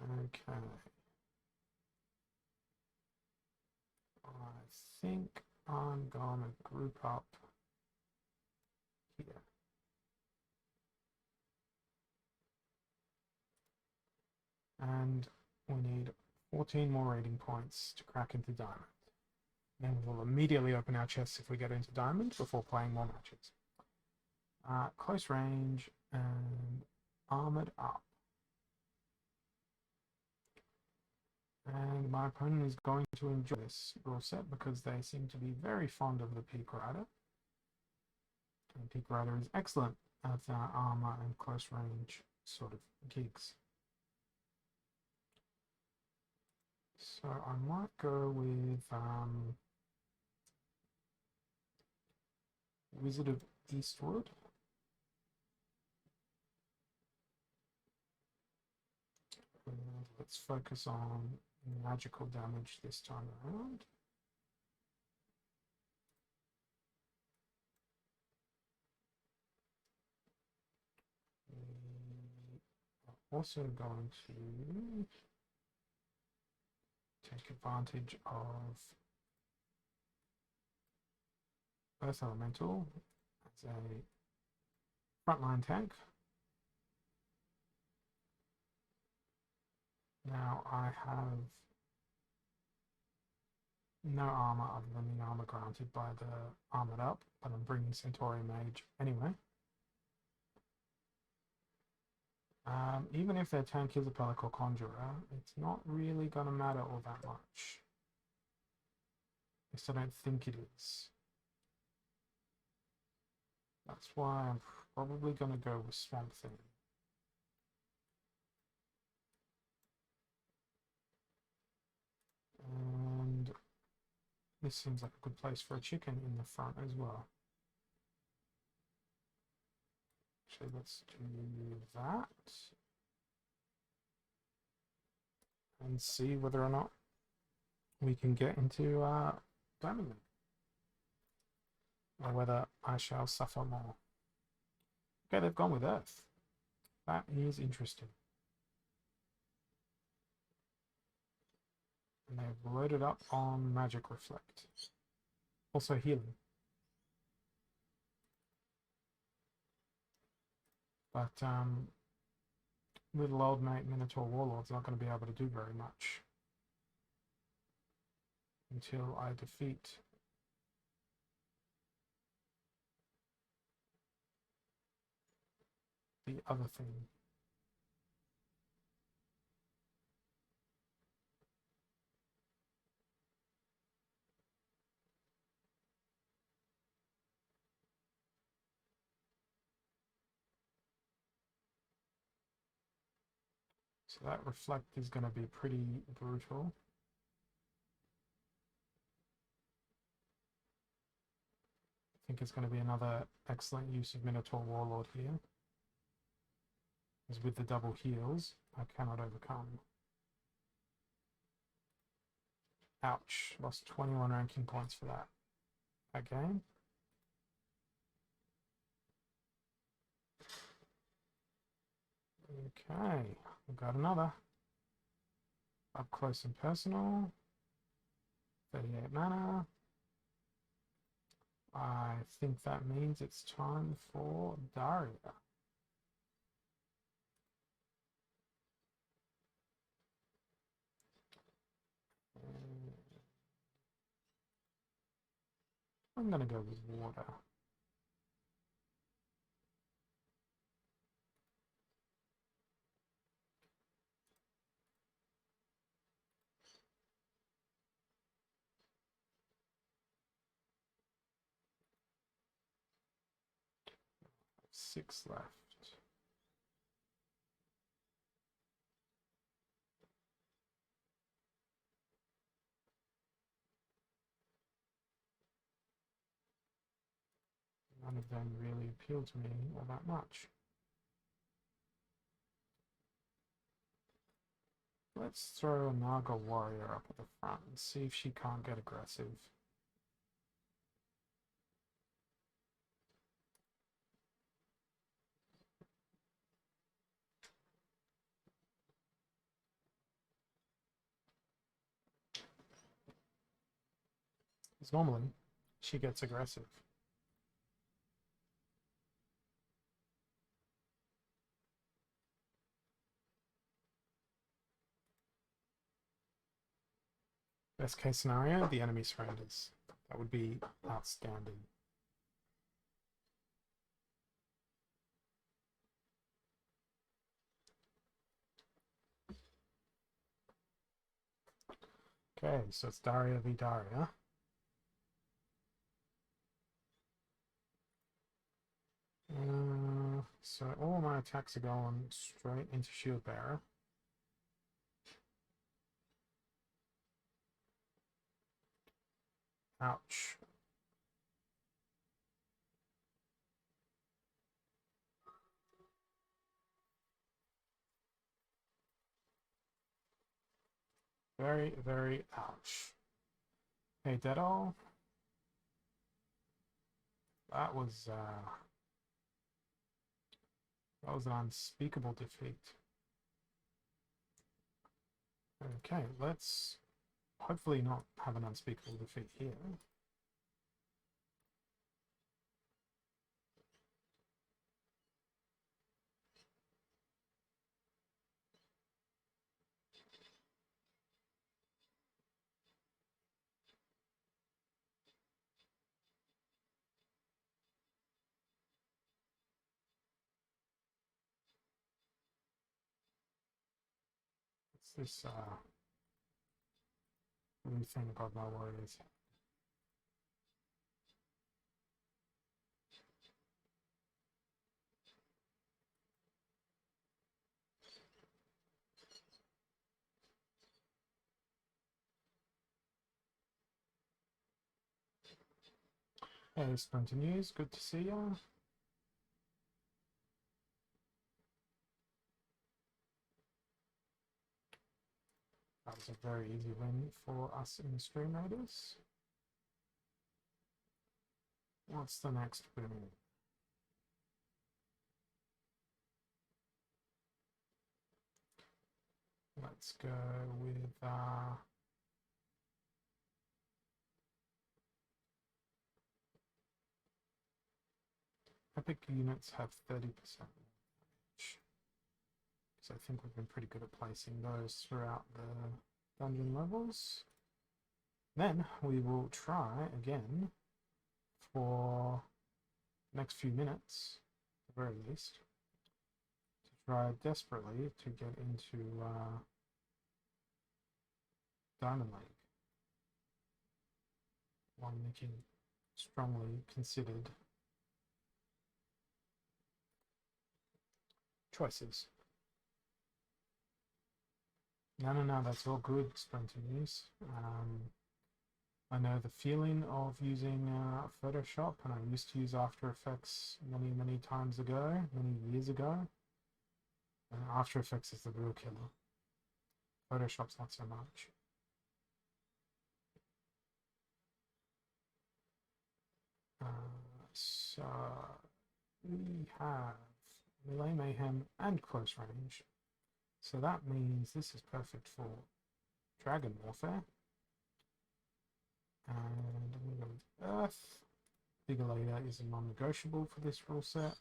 Okay. I think I'm gonna group up here. And we need 14 more rating points to crack into Diamond. Then we'll immediately open our chests if we get into Diamond before playing more matches. Close range and armored up. And my opponent is going to enjoy this rule set because they seem to be very fond of the Peak Rider. And Peak Rider is excellent at armor and close range sort of gigs. So I might go with Wizard of Eastwood. Let's focus on magical damage this time around. We are also going to take advantage of Earth Elemental as a frontline tank. Now I have no armor other than the armor granted by the armored up, but I'm bringing Centauri Mage anyway. Even if their tank is a Pellicle Conjurer, it's not really going to matter all that much. At least I don't think it is. That's why I'm probably going to go with Swamp Thing. And this seems like a good place for a chicken in the front as well. Actually, let's do that. And see whether or not we can get into Diamond League. Or whether I shall suffer more. Okay, they've gone with Earth. That is interesting. And they've loaded up on Magic Reflect. Also healing. But little old mate Minotaur Warlord's not going to be able to do very much until I defeat the other thing. So that Reflect is going to be pretty brutal. I think it's going to be another excellent use of Minotaur Warlord here. Because with the double heals, I cannot overcome. Ouch, lost 21 ranking points for that game. Okay, we've got another. Up close and personal. 38 mana. I think that means it's time for Daria. I'm gonna go with water. Six left. None of them really appeal to me all that much. Let's throw a Naga warrior up at the front and see if she can't get aggressive. Because normally she gets aggressive. Best case scenario, the enemy surrenders. That would be outstanding. Okay, so it's Daria v Daria. So all my attacks are going straight into Shield Bearer. Ouch. Very, very ouch. Hey, Deadall. That was an unspeakable defeat. Okay, let's hopefully not have an unspeakable defeat here. What's this new thing about my warriors? Hey, Splinter News, good to see you. That was a very easy win for us in the Stream Raiders. What's the next win? Let's go with epic units have 30% damage. So I think we've been pretty good at placing those throughout the dungeon levels. Then we will try again for the next few minutes, at the very least, to try desperately to get into Diamond League. One making strongly considered choices. No, that's all good, Splinter News. I know the feeling of using Photoshop, and I used to use After Effects many times ago, many years ago. And After Effects is the real killer. Photoshop's not so much. So we have Melee Mayhem and Close Range. So that means this is perfect for Dragon Warfare. And we go with Earth. Bigger Later is a non-negotiable for this rule set.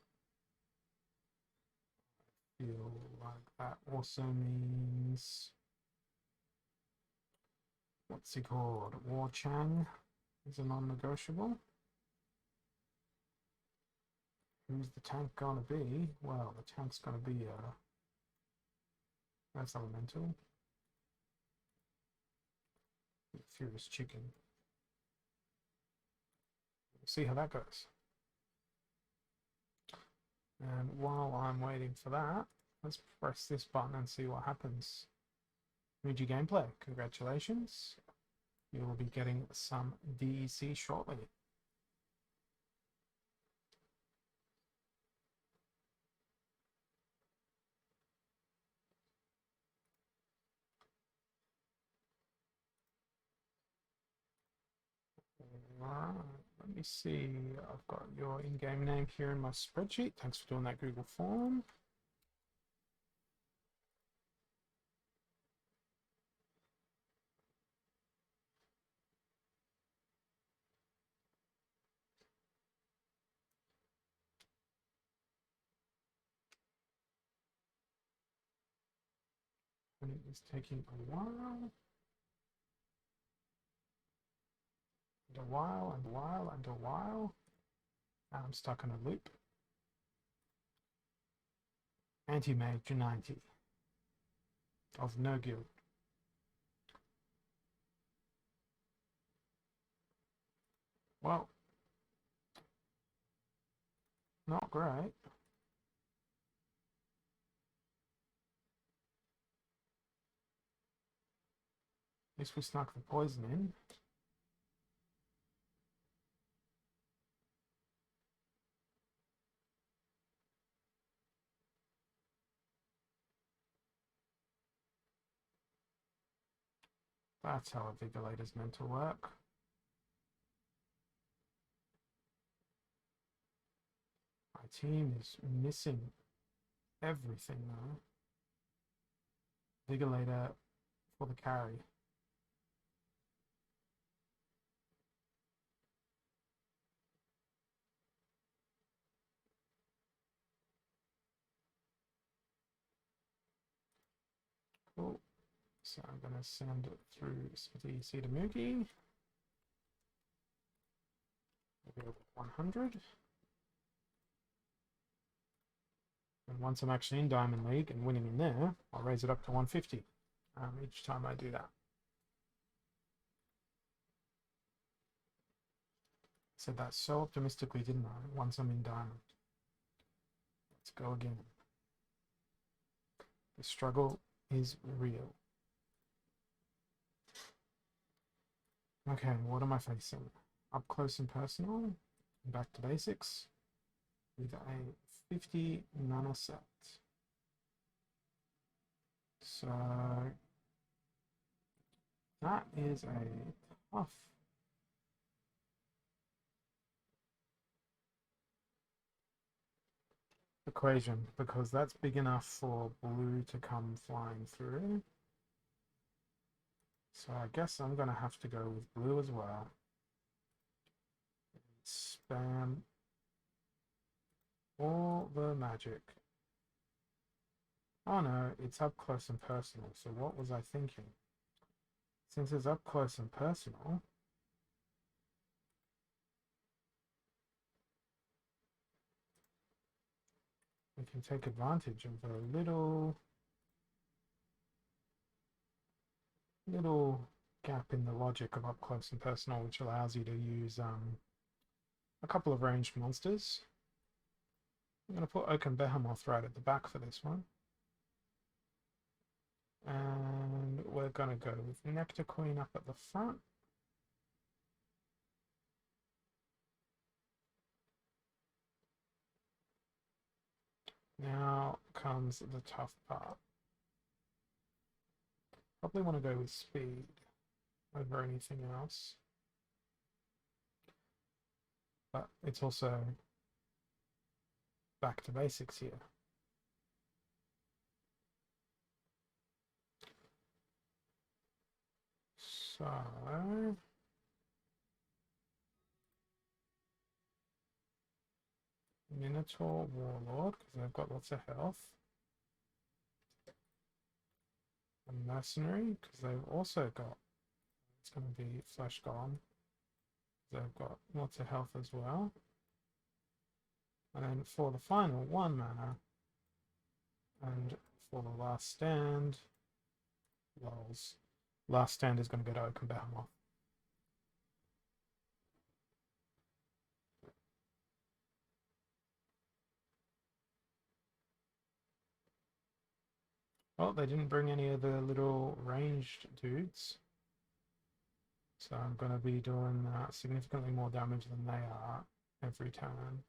I feel like that also means, what's he called? War Chang is a non-negotiable. Who's the tank gonna be? Well, the tank's gonna be that's elemental. Furious chicken. We'll see how that goes. And while I'm waiting for that, let's press this button and see what happens. Muji gameplay, congratulations. You will be getting some DEC shortly. Alright, let me see. I've got your in-game name here in my spreadsheet. Thanks for doing that Google form. And it is taking a while. And a while, and a while, and a while. Now I'm stuck in a loop. Anti-mage 90. Of no guild. Well, not great. At least we snuck the poison in. That's how a Vigolator's meant to work. My team is missing everything though. Vigolator for the carry. Cool. So I'm going to send it through DEC to Mookie. We'll go 100. And once I'm actually in Diamond League and winning in there, I'll raise it up to 150 each time I do that. Said that so optimistically, didn't I? Once I'm in Diamond. Let's go again. The struggle is real. Okay, what am I facing? Up close and personal. Back to basics. With a 50 nano set. So that is a tough equation because that's big enough for blue to come flying through. So I guess I'm gonna have to go with blue as well. Spam all the magic. Oh no, it's up close and personal. So what was I thinking? Since it's up close and personal, we can take advantage of a little gap in the logic of up close and personal, which allows you to use a couple of ranged monsters. I'm going to put Oaken Behemoth right at the back for this one. And we're going to go with Nectar Queen up at the front. Now comes the tough part. Probably want to go with speed over anything else. But it's also back to basics here. So Minotaur Warlord, because they've got lots of health. And Mercenary, because they've also got, it's going to be Flesh Golem. They've got lots of health as well. And then for the final 1 mana, and for the last stand, lols. Last stand is going to go to Oaken Behemoth. Oh, they didn't bring any of the little ranged dudes. So I'm going to be doing significantly more damage than they are every turn.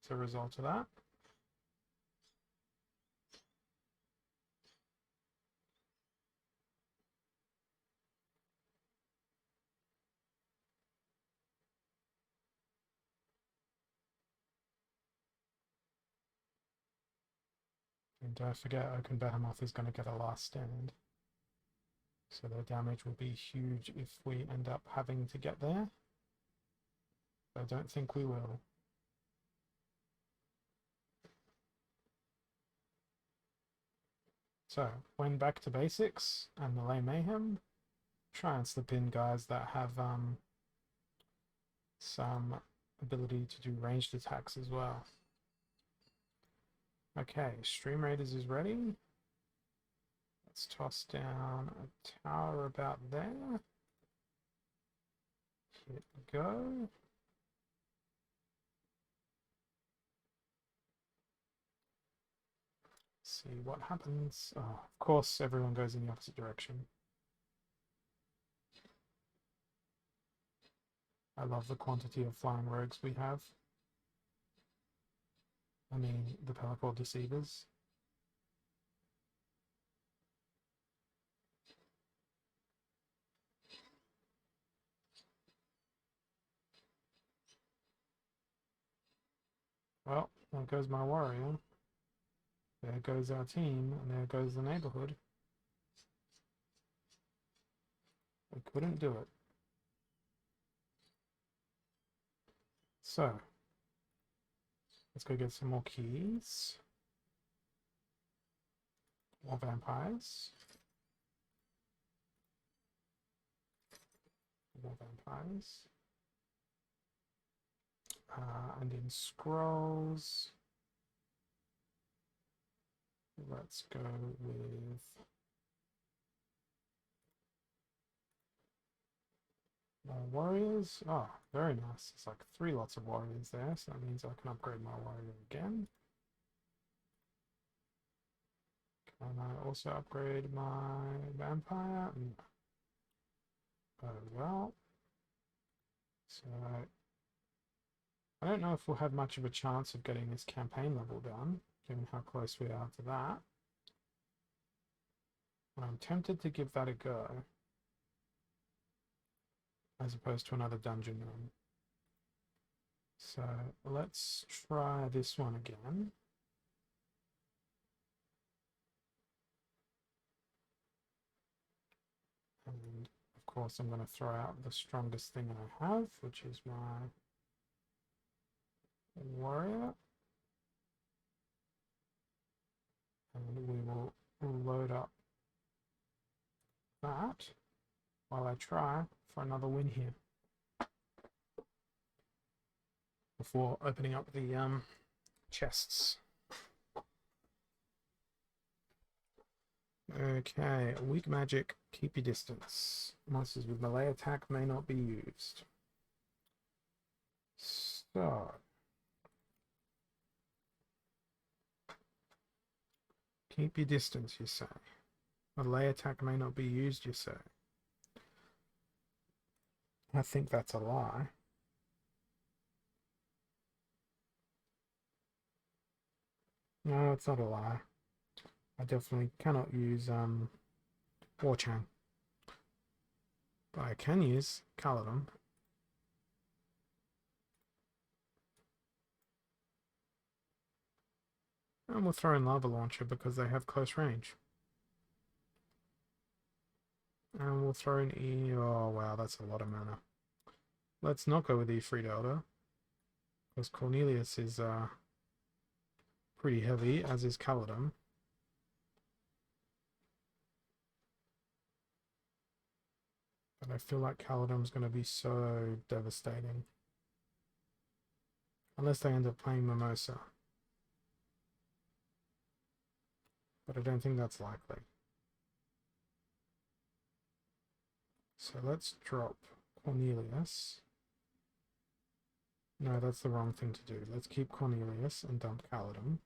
As a result of that. And don't forget, Oaken Behemoth is going to get a last stand. So their damage will be huge if we end up having to get there. I don't think we will. So, when back to basics and Melee Mayhem, try and slip in guys that have some ability to do ranged attacks as well. Okay, Stream Raiders is ready. Let's toss down a tower about there. Hit go. See what happens. Oh, of course, everyone goes in the opposite direction. I love the quantity of flying rogues we have. I mean, the Pelacor Deceivers. Well, there goes my warrior. There goes our team, and there goes the neighborhood. We couldn't do it. So, let's go get some more keys. More vampires. More vampires. And in scrolls, let's go with more warriors. Oh, very nice. It's like 3 lots of warriors there, so that means I can upgrade my warrior again. Can I also upgrade my vampire? No. Oh well. So I don't know if we'll have much of a chance of getting this campaign level done, given how close we are to that. I'm tempted to give that a go, as opposed to another dungeon run. So let's try this one again. And of course I'm going to throw out the strongest thing I have, which is my warrior. And we will load up that while I try for another win here. Before opening up the chests. Okay, weak magic, keep your distance. Monsters with melee attack may not be used. So, keep your distance, you say. Melee attack may not be used, you say. I think that's a lie. No, it's not a lie. I definitely cannot use Warchang. But I can use Caladon. And we'll throw in Lava Launcher because they have close range. And we'll throw in E. Oh wow, that's a lot of mana. Let's not go with E3 Delta. Because Cornelius is pretty heavy, as is Caladon. But I feel like Caladon's going to be so devastating. Unless they end up playing Mimosa. But I don't think that's likely. So let's drop Cornelius. No, that's the wrong thing to do. Let's keep Cornelius and dump Kaladin.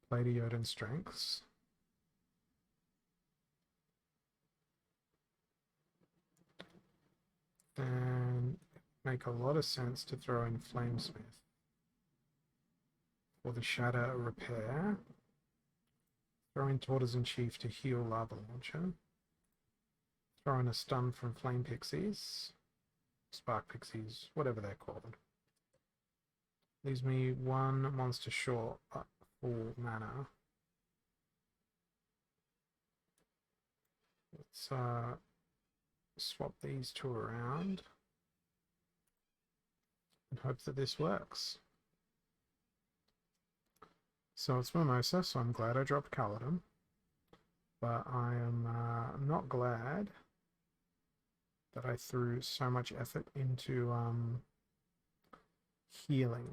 Play to Jotun strengths. And make a lot of sense to throw in Flamesmith for the Shatter repair. Throw in Tortoise in Chief to heal Lava Launcher. Throw in a stun from Flame Pixies. Spark Pixies, whatever they're called. Leaves me one monster short at full mana. Let's swap these two around and hope that this works. So it's Mimosa, so I'm glad I dropped Kaladin. But I am not glad that I threw so much effort into healing.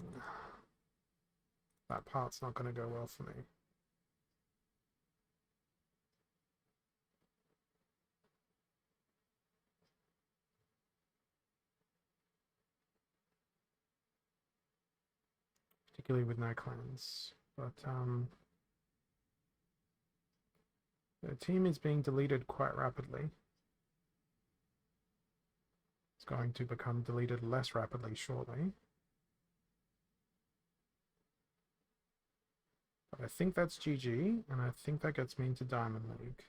That part's not going to go well for me. Particularly with no cleanse. But the team is being deleted quite rapidly. It's going to become deleted less rapidly shortly. But I think that's GG, and I think that gets me into Diamond League.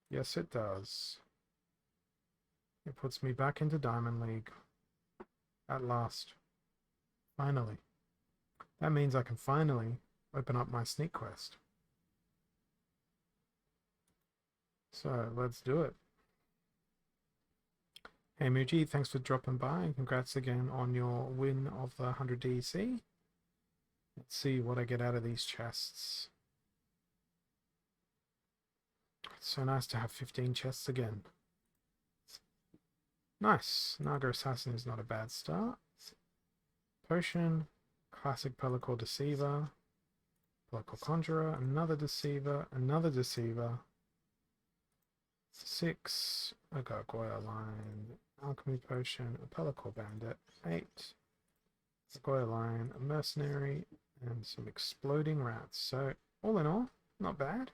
Yes, it does. It puts me back into Diamond League. At last. Finally. That means I can finally open up my sneak quest. So, let's do it. Hey Muji, thanks for dropping by, and congrats again on your win of the 100 DC. Let's see what I get out of these chests. It's so nice to have 15 chests again. Nice. Naga Assassin is not a bad start. Potion, classic Pelacor Deceiver, Pelacor Conjurer, another Deceiver, another Deceiver. 6, a Gargoyle Line, Alchemy Potion, a Pelacor Bandit, 8, Gargoyle Line, a Mercenary, and some Exploding Rats. So, all in all, not bad.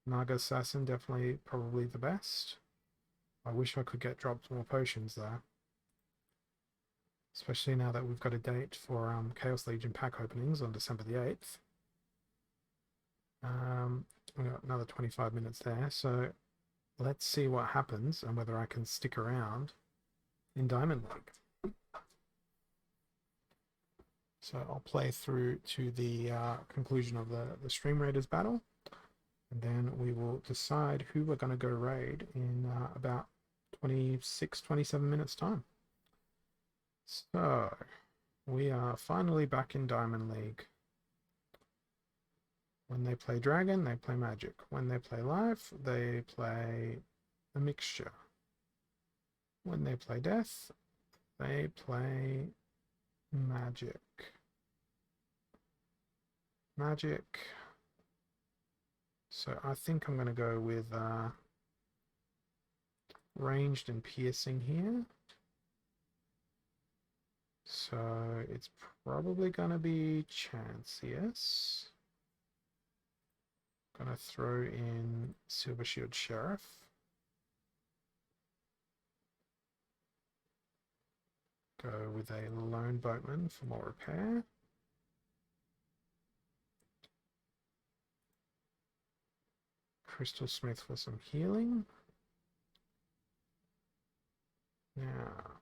Naga Assassin, definitely probably the best. I wish I could get dropped more potions there. Especially now that we've got a date for Chaos Legion pack openings on December the 8th. We've got another 25 minutes there, so let's see what happens and whether I can stick around in Diamond League. So I'll play through to the conclusion of the Stream Raiders battle, and then we will decide who we're going to go raid in about 26-27 minutes time. So we are finally back in Diamond League. When they play Dragon, they play Magic. When they play Life, they play a mixture. When they play Death, they play Magic. So I think I'm going to go with ranged and piercing here. So it's probably going to be Chance, yes. Gonna throw in Silver Shield Sheriff. Go with a Lone Boatman for more repair. Crystal Smith for some healing. Now,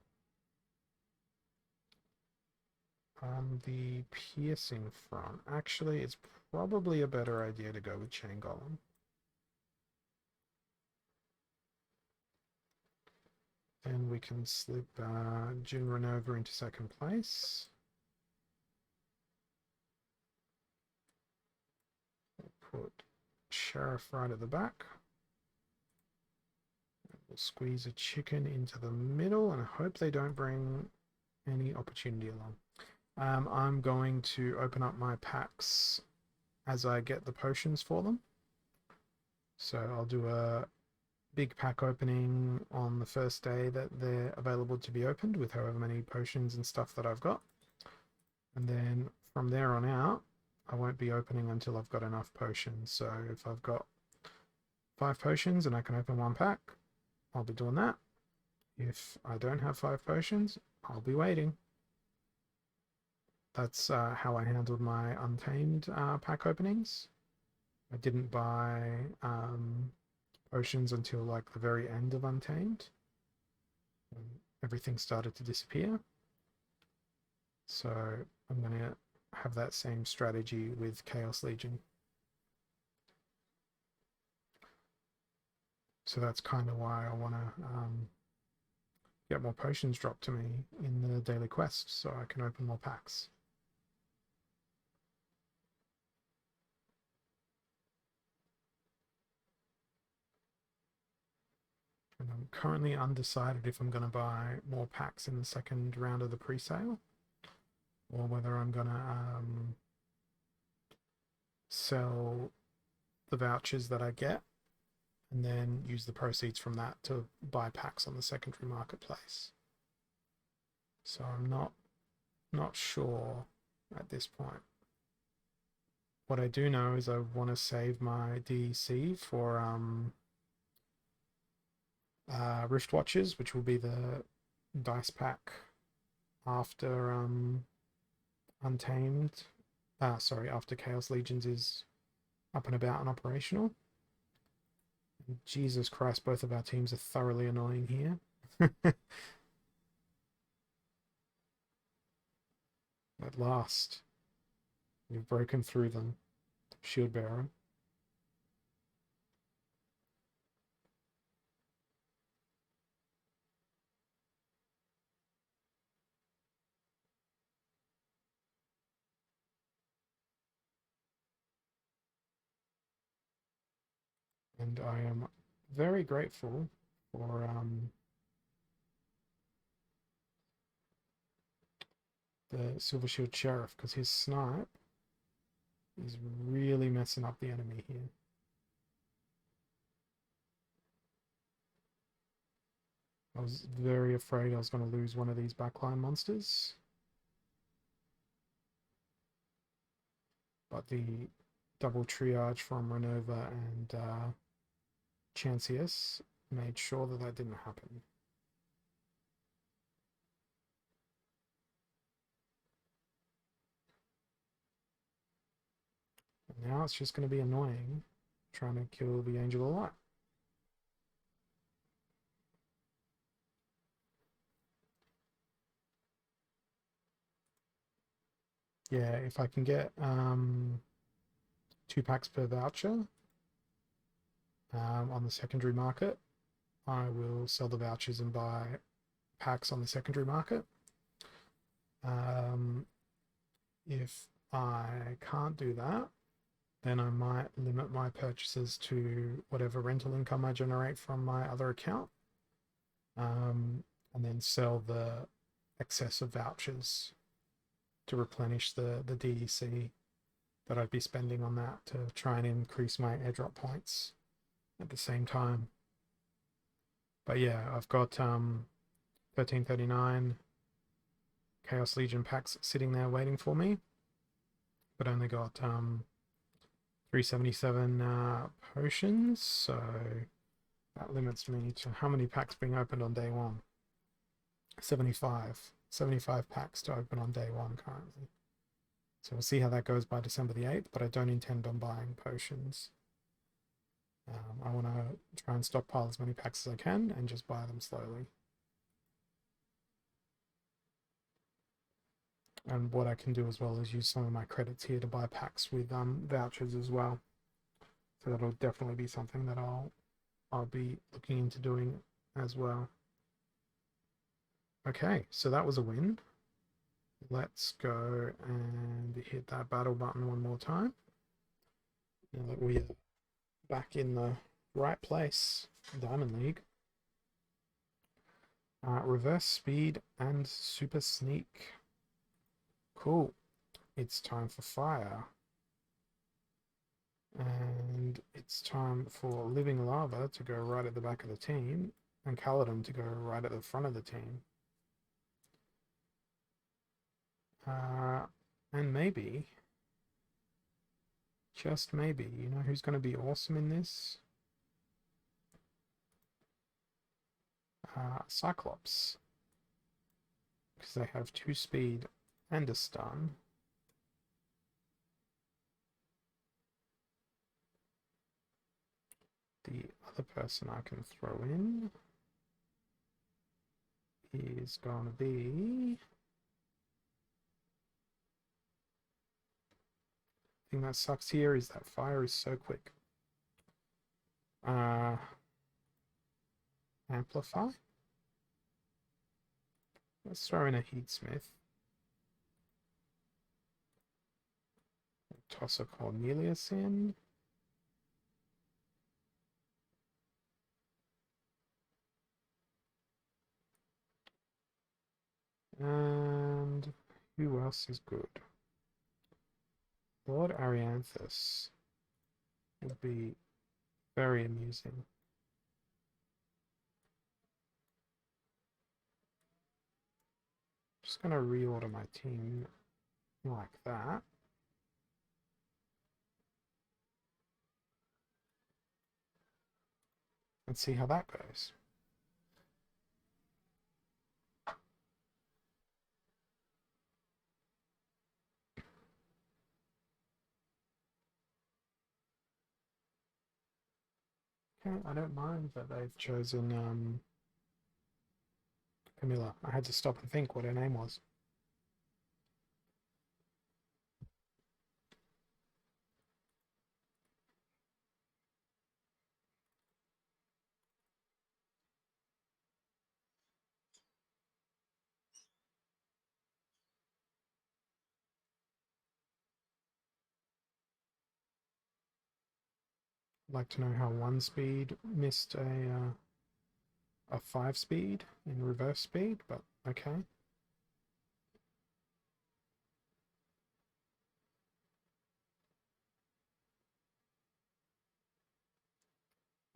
on the piercing front, actually, it's probably a better idea to go with Chain Golem. And we can slip Jin Renova into second place. We'll put Sheriff right at the back. We'll squeeze a chicken into the middle and I hope they don't bring any opportunity along. I'm going to open up my packs as I get the potions for them. So I'll do a big pack opening on the first day that they're available to be opened with however many potions and stuff that I've got. And then from there on out, I won't be opening until I've got enough potions. So if I've got 5 potions and I can open 1 pack, I'll be doing that. If I don't have 5 potions, I'll be waiting. That's how I handled my Untamed pack openings. I didn't buy potions until like the very end of Untamed. When everything started to disappear. So I'm going to have that same strategy with Chaos Legion. So that's kind of why I want to get more potions dropped to me in the daily quest so I can open more packs. And I'm currently undecided if I'm going to buy more packs in the second round of the pre-sale or whether I'm going to sell the vouchers that I get and then use the proceeds from that to buy packs on the secondary marketplace. So I'm not sure at this point. What I do know is I want to save my DEC for Rift Watches, which will be the dice pack after Untamed. After Chaos Legions is up and about and operational. And Jesus Christ, both of our teams are thoroughly annoying here. At last, we've broken through them. Shield Bearer. And I am very grateful for the Silver Shield Sheriff because his snipe is really messing up the enemy here. I was very afraid I was going to lose one of these backline monsters. But the double triage from Renova and Chancius made sure that that didn't happen. And now it's just going to be annoying trying to kill the Angel of Light. Yeah, if I can get 2 packs per voucher on the secondary market, I will sell the vouchers and buy packs on the secondary market. If I can't do that, then I might limit my purchases to whatever rental income I generate from my other account, and then sell the excess of vouchers to replenish the DEC that I'd be spending on that to try and increase my airdrop points at the same time. But yeah, I've got 1339 Chaos Legion packs sitting there waiting for me, but only got 377 potions, so that limits me to how many packs being opened on day 1. 75 packs to open on day 1 currently. So we'll see how that goes by December the 8th, but I don't intend on buying potions. I want to try and stockpile as many packs as I can and just buy them slowly. And what I can do as well is use some of my credits here to buy packs with vouchers as well. So that'll definitely be something that I'll be looking into doing as well. Okay, so that was a win. Let's go and hit that battle button one more time. Now that we are back in the right place, Diamond League. Reverse speed and super sneak. Cool. It's time for fire. And it's time for living lava to go right at the back of the team, and Caledon to go right at the front of the team. And maybe, just maybe, you know who's going to be awesome in this? Cyclops. Because they have 2 speed and a stun. The other person I can throw in is going to be... The thing that sucks here is that fire is so quick. Amplify. Let's throw in a Heatsmith. Toss a Cornelius in. And who else is good? Lord Arianthus would be very amusing. Just going to reorder my team like that. And see how that goes. Okay, I don't mind that they've chosen Camilla. I had to stop and think what her name was. I'd like to know how 1 speed missed a 5 speed in reverse speed, but okay.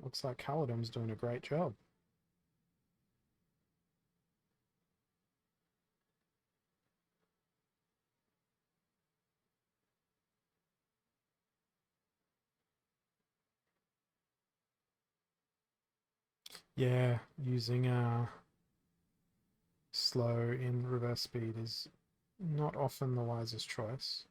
Looks like Caledon's doing a great job. Yeah, using slow in reverse speed is not often the wisest choice.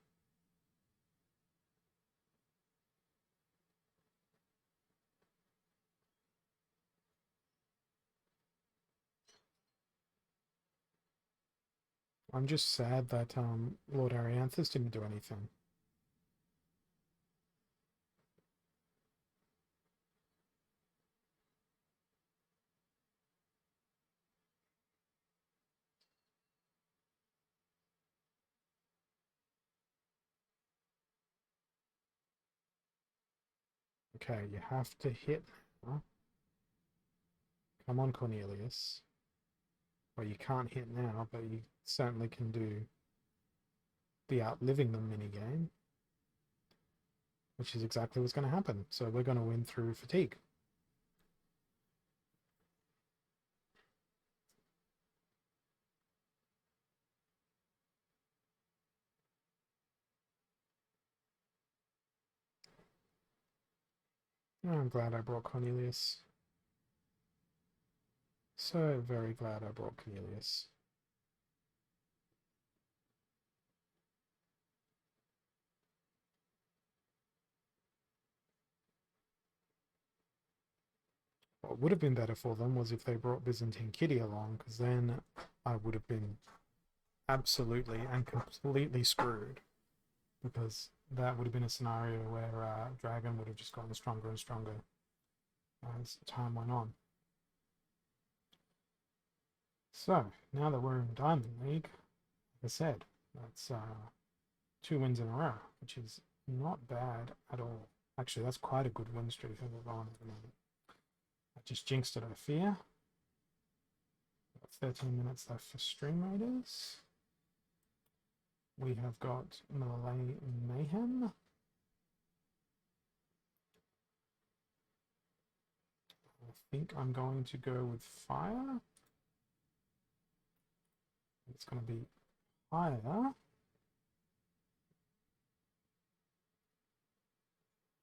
I'm just sad that Lord Arianthus didn't do anything. Okay, you have to hit now. Come on, Cornelius. Well, you can't hit now, but you certainly can do the outliving them minigame, which is exactly what's going to happen. So we're going to win through fatigue. Oh, I'm glad I brought Cornelius. So very glad I brought Cornelius. What would have been better for them was if they brought Byzantine Kitty along, because then I would have been absolutely and completely screwed. Because that would have been a scenario where Dragon would have just gotten stronger and stronger as time went on. So, now that we're in Diamond League, like I said, that's 2 wins in a row, which is not bad at all. Actually, that's quite a good win streak that we're on at the moment. I just jinxed it, I fear. 13 minutes left for Stream Raiders. We have got Malay Mayhem. I think I'm going to go with Fire. It's going to be higher.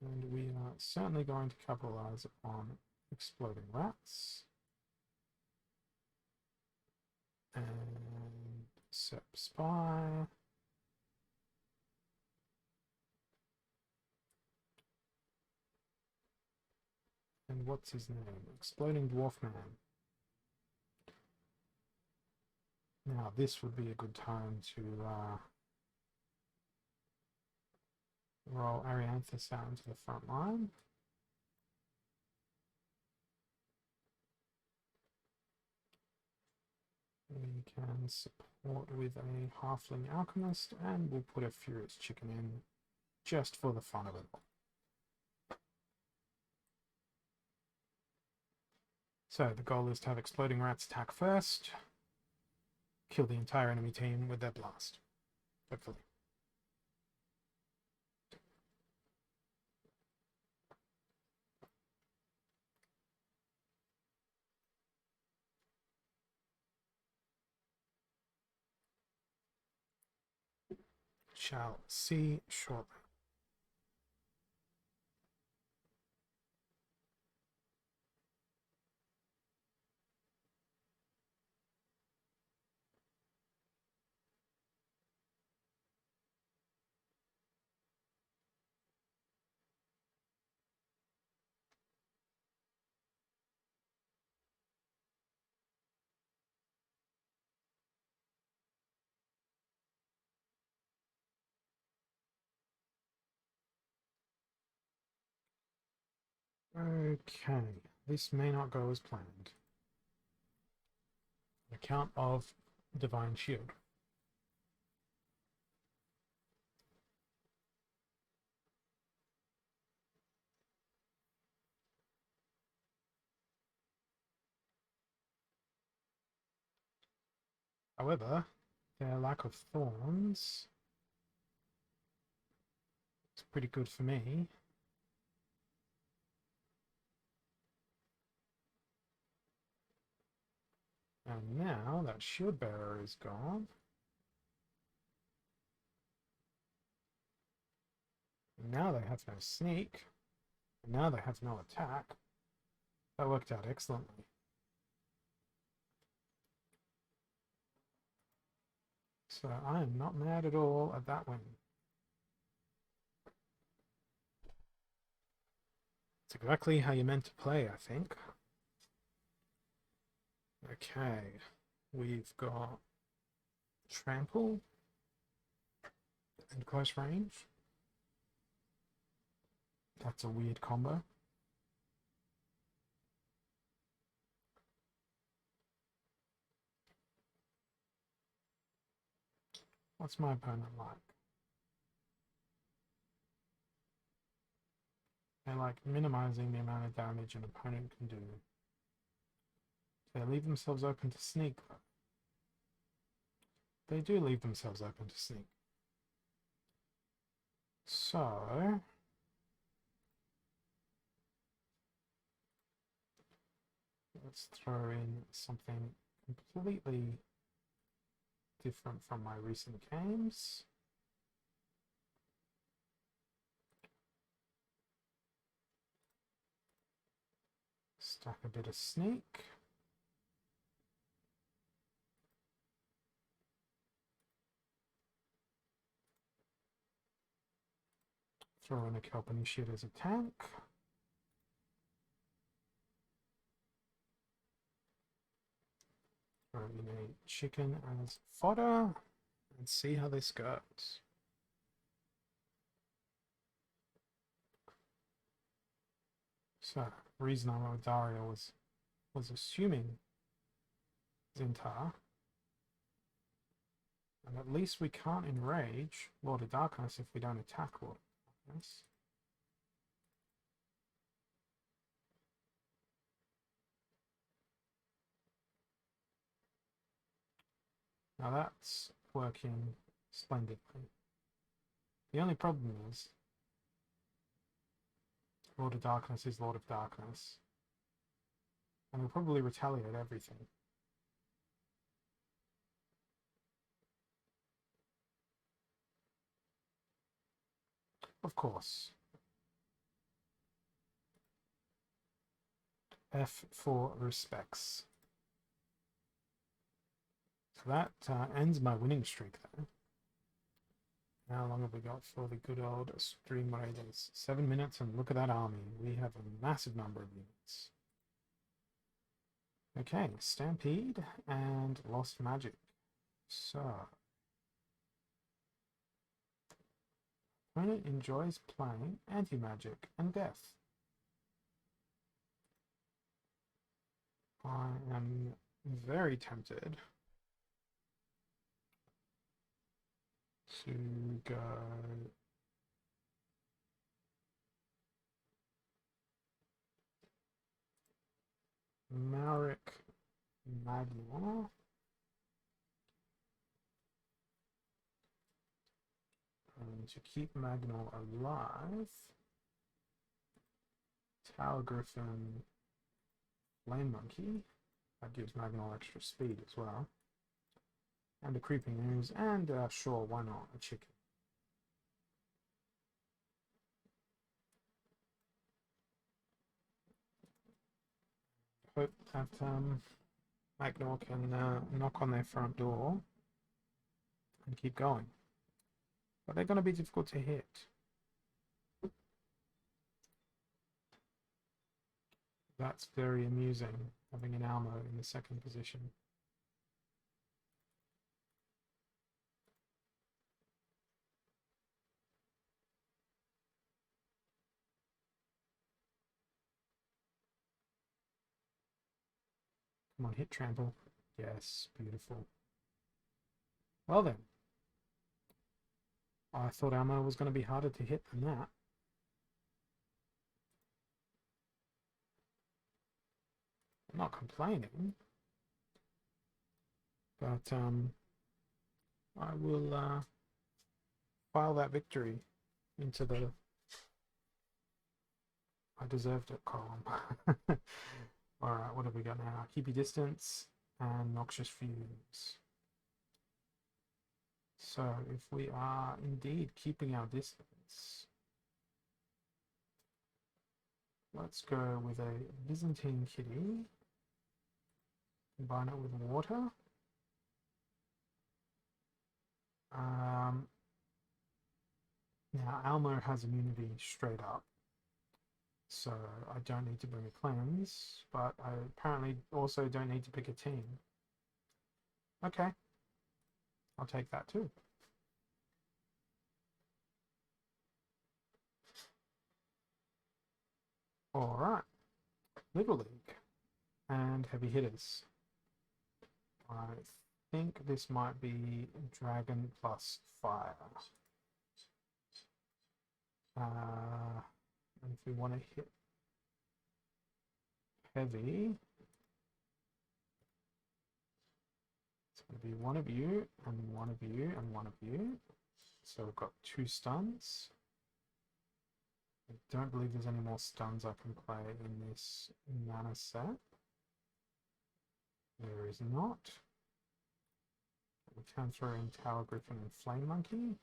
And we are certainly going to capitalize on Exploding Rats. And Sep Spy. And what's his name? Exploding Dwarf Man. Now this would be a good time to roll Arianthus out into the front line. We can support with a Halfling Alchemist, and we'll put a Furious Chicken in just for the fun of it. So the goal is to have Exploding Rats attack first, kill the entire enemy team with their blast, hopefully. Shall see shortly. Okay, this may not go as planned. On account of Divine Shield. However, their lack of thorns is pretty good for me. And now that Shield Bearer is gone, now they have no sneak, and now they have no attack. That worked out excellently. So I am not mad at all at that win. It's exactly how you meant to play, I think. Okay, we've got Trample and Close Range. That's a weird combo. What's my opponent like? They like minimizing the amount of damage an opponent can do. They leave themselves open to sneak, though. They do leave themselves open to sneak. So let's throw in something completely different from my recent games. Stack a bit of sneak. Throw in a Kelpie shit as a tank. Throw in a chicken as fodder. And see how this goes. So, reason I wrote Daria was assuming Zintar. And at least we can't enrage Lord of Darkness if we don't attack Lord of Darkness. Now that's working splendidly. The only problem is Lord of Darkness is Lord of Darkness. And he'll probably retaliate everything. Of course. F for respects. So that ends my winning streak there. How long have we got for the good old Stream Raiders? 7 minutes, and look at that army. We have a massive number of units. Okay, Stampede and Lost Magic. So, opponent enjoys playing anti-magic and death. I am very tempted to go Marik Magma. And to keep Magnol alive, Tower Griffin, Flame Monkey. That gives Magnol extra speed as well. And a Creeping Ooze, and sure, why not, a chicken. Hope that Magnol can knock on their front door and keep going. But they're going to be difficult to hit. That's very amusing, having an Almo in the second position. Come on, hit trample. Yes, beautiful. Well then. I thought Almo was going to be harder to hit than that. I'm not complaining. But I will file that victory into the I deserved it column. Alright, what have we got now? Keep your distance and noxious fumes. So if we are indeed keeping our distance, let's go with a Byzantine kitty. Combine it with water. Now Almo has immunity straight up, so I don't need to bring a cleanse, but I apparently also don't need to pick a team. Okay, I'll take that too. Alright, Little League and heavy hitters. I think this might be Dragon plus Fire. And if we want to hit heavy, it's going to be one of you, and one of you, and one of you. So we've got 2 stuns. I don't believe there's any more stuns I can play in this mana set. There is not. We can throw in Tower Griffin and Flame Monkey.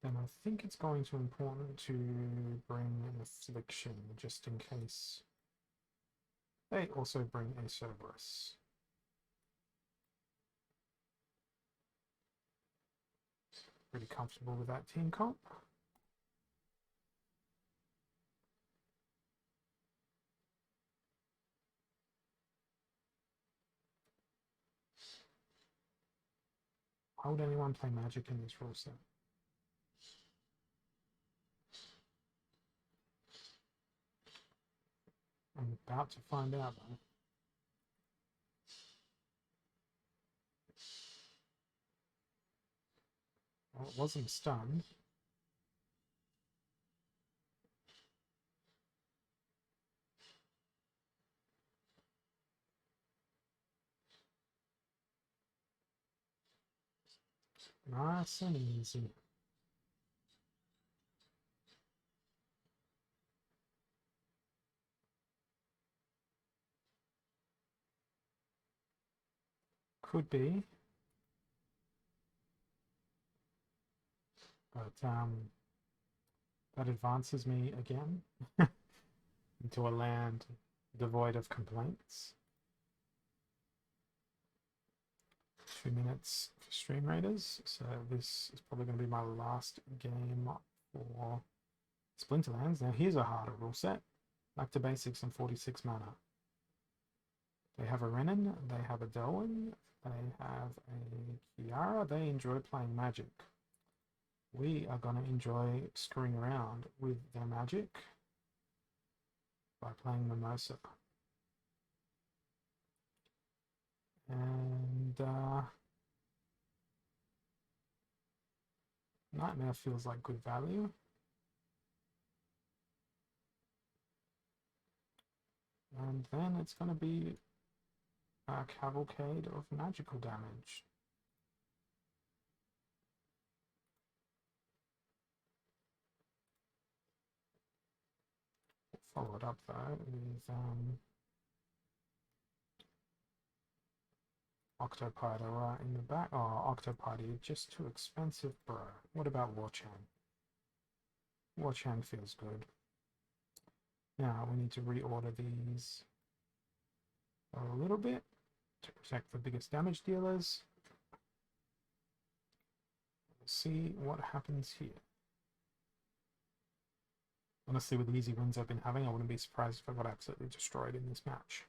Then I think it's going to be important to bring an Affliction just in case they also bring a Cerberus. Pretty comfortable with that team comp. Why would anyone play Magic in this rule set? I'm about to find out though. Well, it wasn't stunned. Nice and easy. Could be, but that advances me again into a land devoid of complaints. 2 minutes for Stream Raiders, so this is probably going to be my last game for Splinterlands. Now here's a harder rule set. Back to basics on 46 mana. They have a Renin, they have a Delwyn, they have a Kiara, they enjoy playing Magic. We are going to enjoy screwing around with their Magic by playing Mimosa. And Nightmare feels like good value. And then it's going to be a cavalcade of magical damage. Follow it up though with Octopider right in the back. Oh, Octopider, just too expensive, bro. What about Warchan? Warchan feels good. Now we need to reorder these a little bit to protect the biggest damage dealers. We'll see what happens here. Honestly, with the easy wins I've been having, I wouldn't be surprised if I got absolutely destroyed in this match.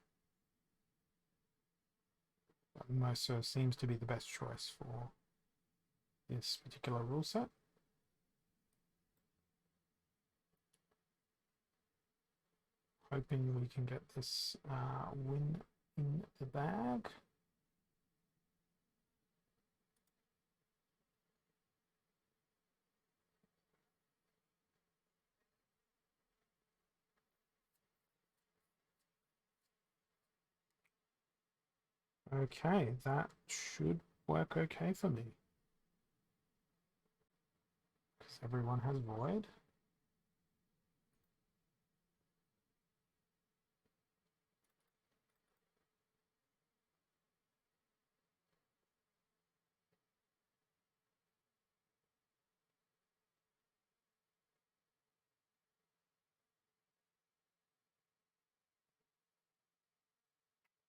But Mimosa seems to be the best choice for this particular rule set. Hoping we can get this win in the bag. Okay, that should work okay for me. Because everyone has Void.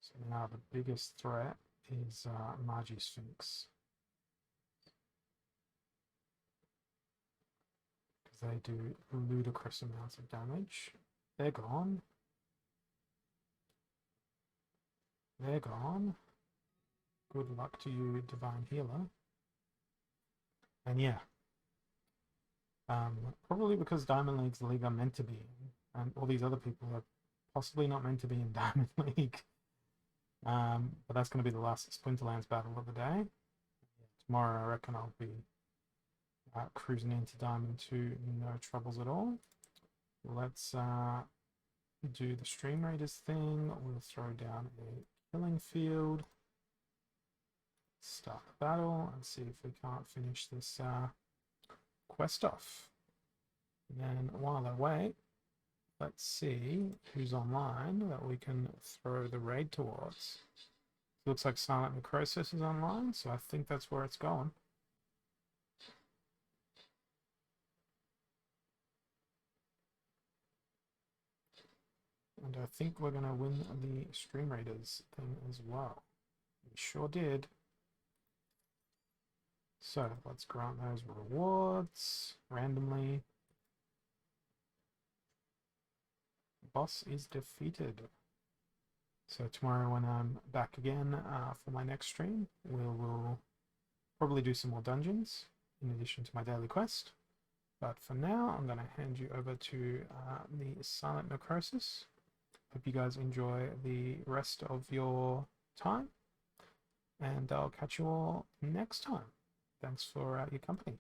So now the biggest threat is Magi Sphinx. Because they do ludicrous amounts of damage. They're gone. They're gone. Good luck to you, Divine Healer. And yeah. Probably because Diamond League's the league I'm meant to be in. And all these other people are possibly not meant to be in Diamond League. But that's going to be the last Splinterlands battle of the day. Tomorrow, I reckon I'll be cruising into Diamond 2, no troubles at all. Let's do the Stream Raiders thing. We'll throw down a killing field, start the battle, and see if we can't finish this quest off. And then while I wait, let's see who's online that we can throw the raid towards. Looks like Silent Necrosis is online, so I think that's where it's going. And I think we're going to win the Stream Raiders thing as well. We sure did. So let's grant those rewards randomly. Boss is defeated. So tomorrow when I'm back again for my next stream, we'll probably do some more dungeons in addition to my daily quest. But for now, I'm going to hand you over to the Silent Necrosis. Hope you guys enjoy the rest of your time, and I'll catch you all next time. Thanks for your company.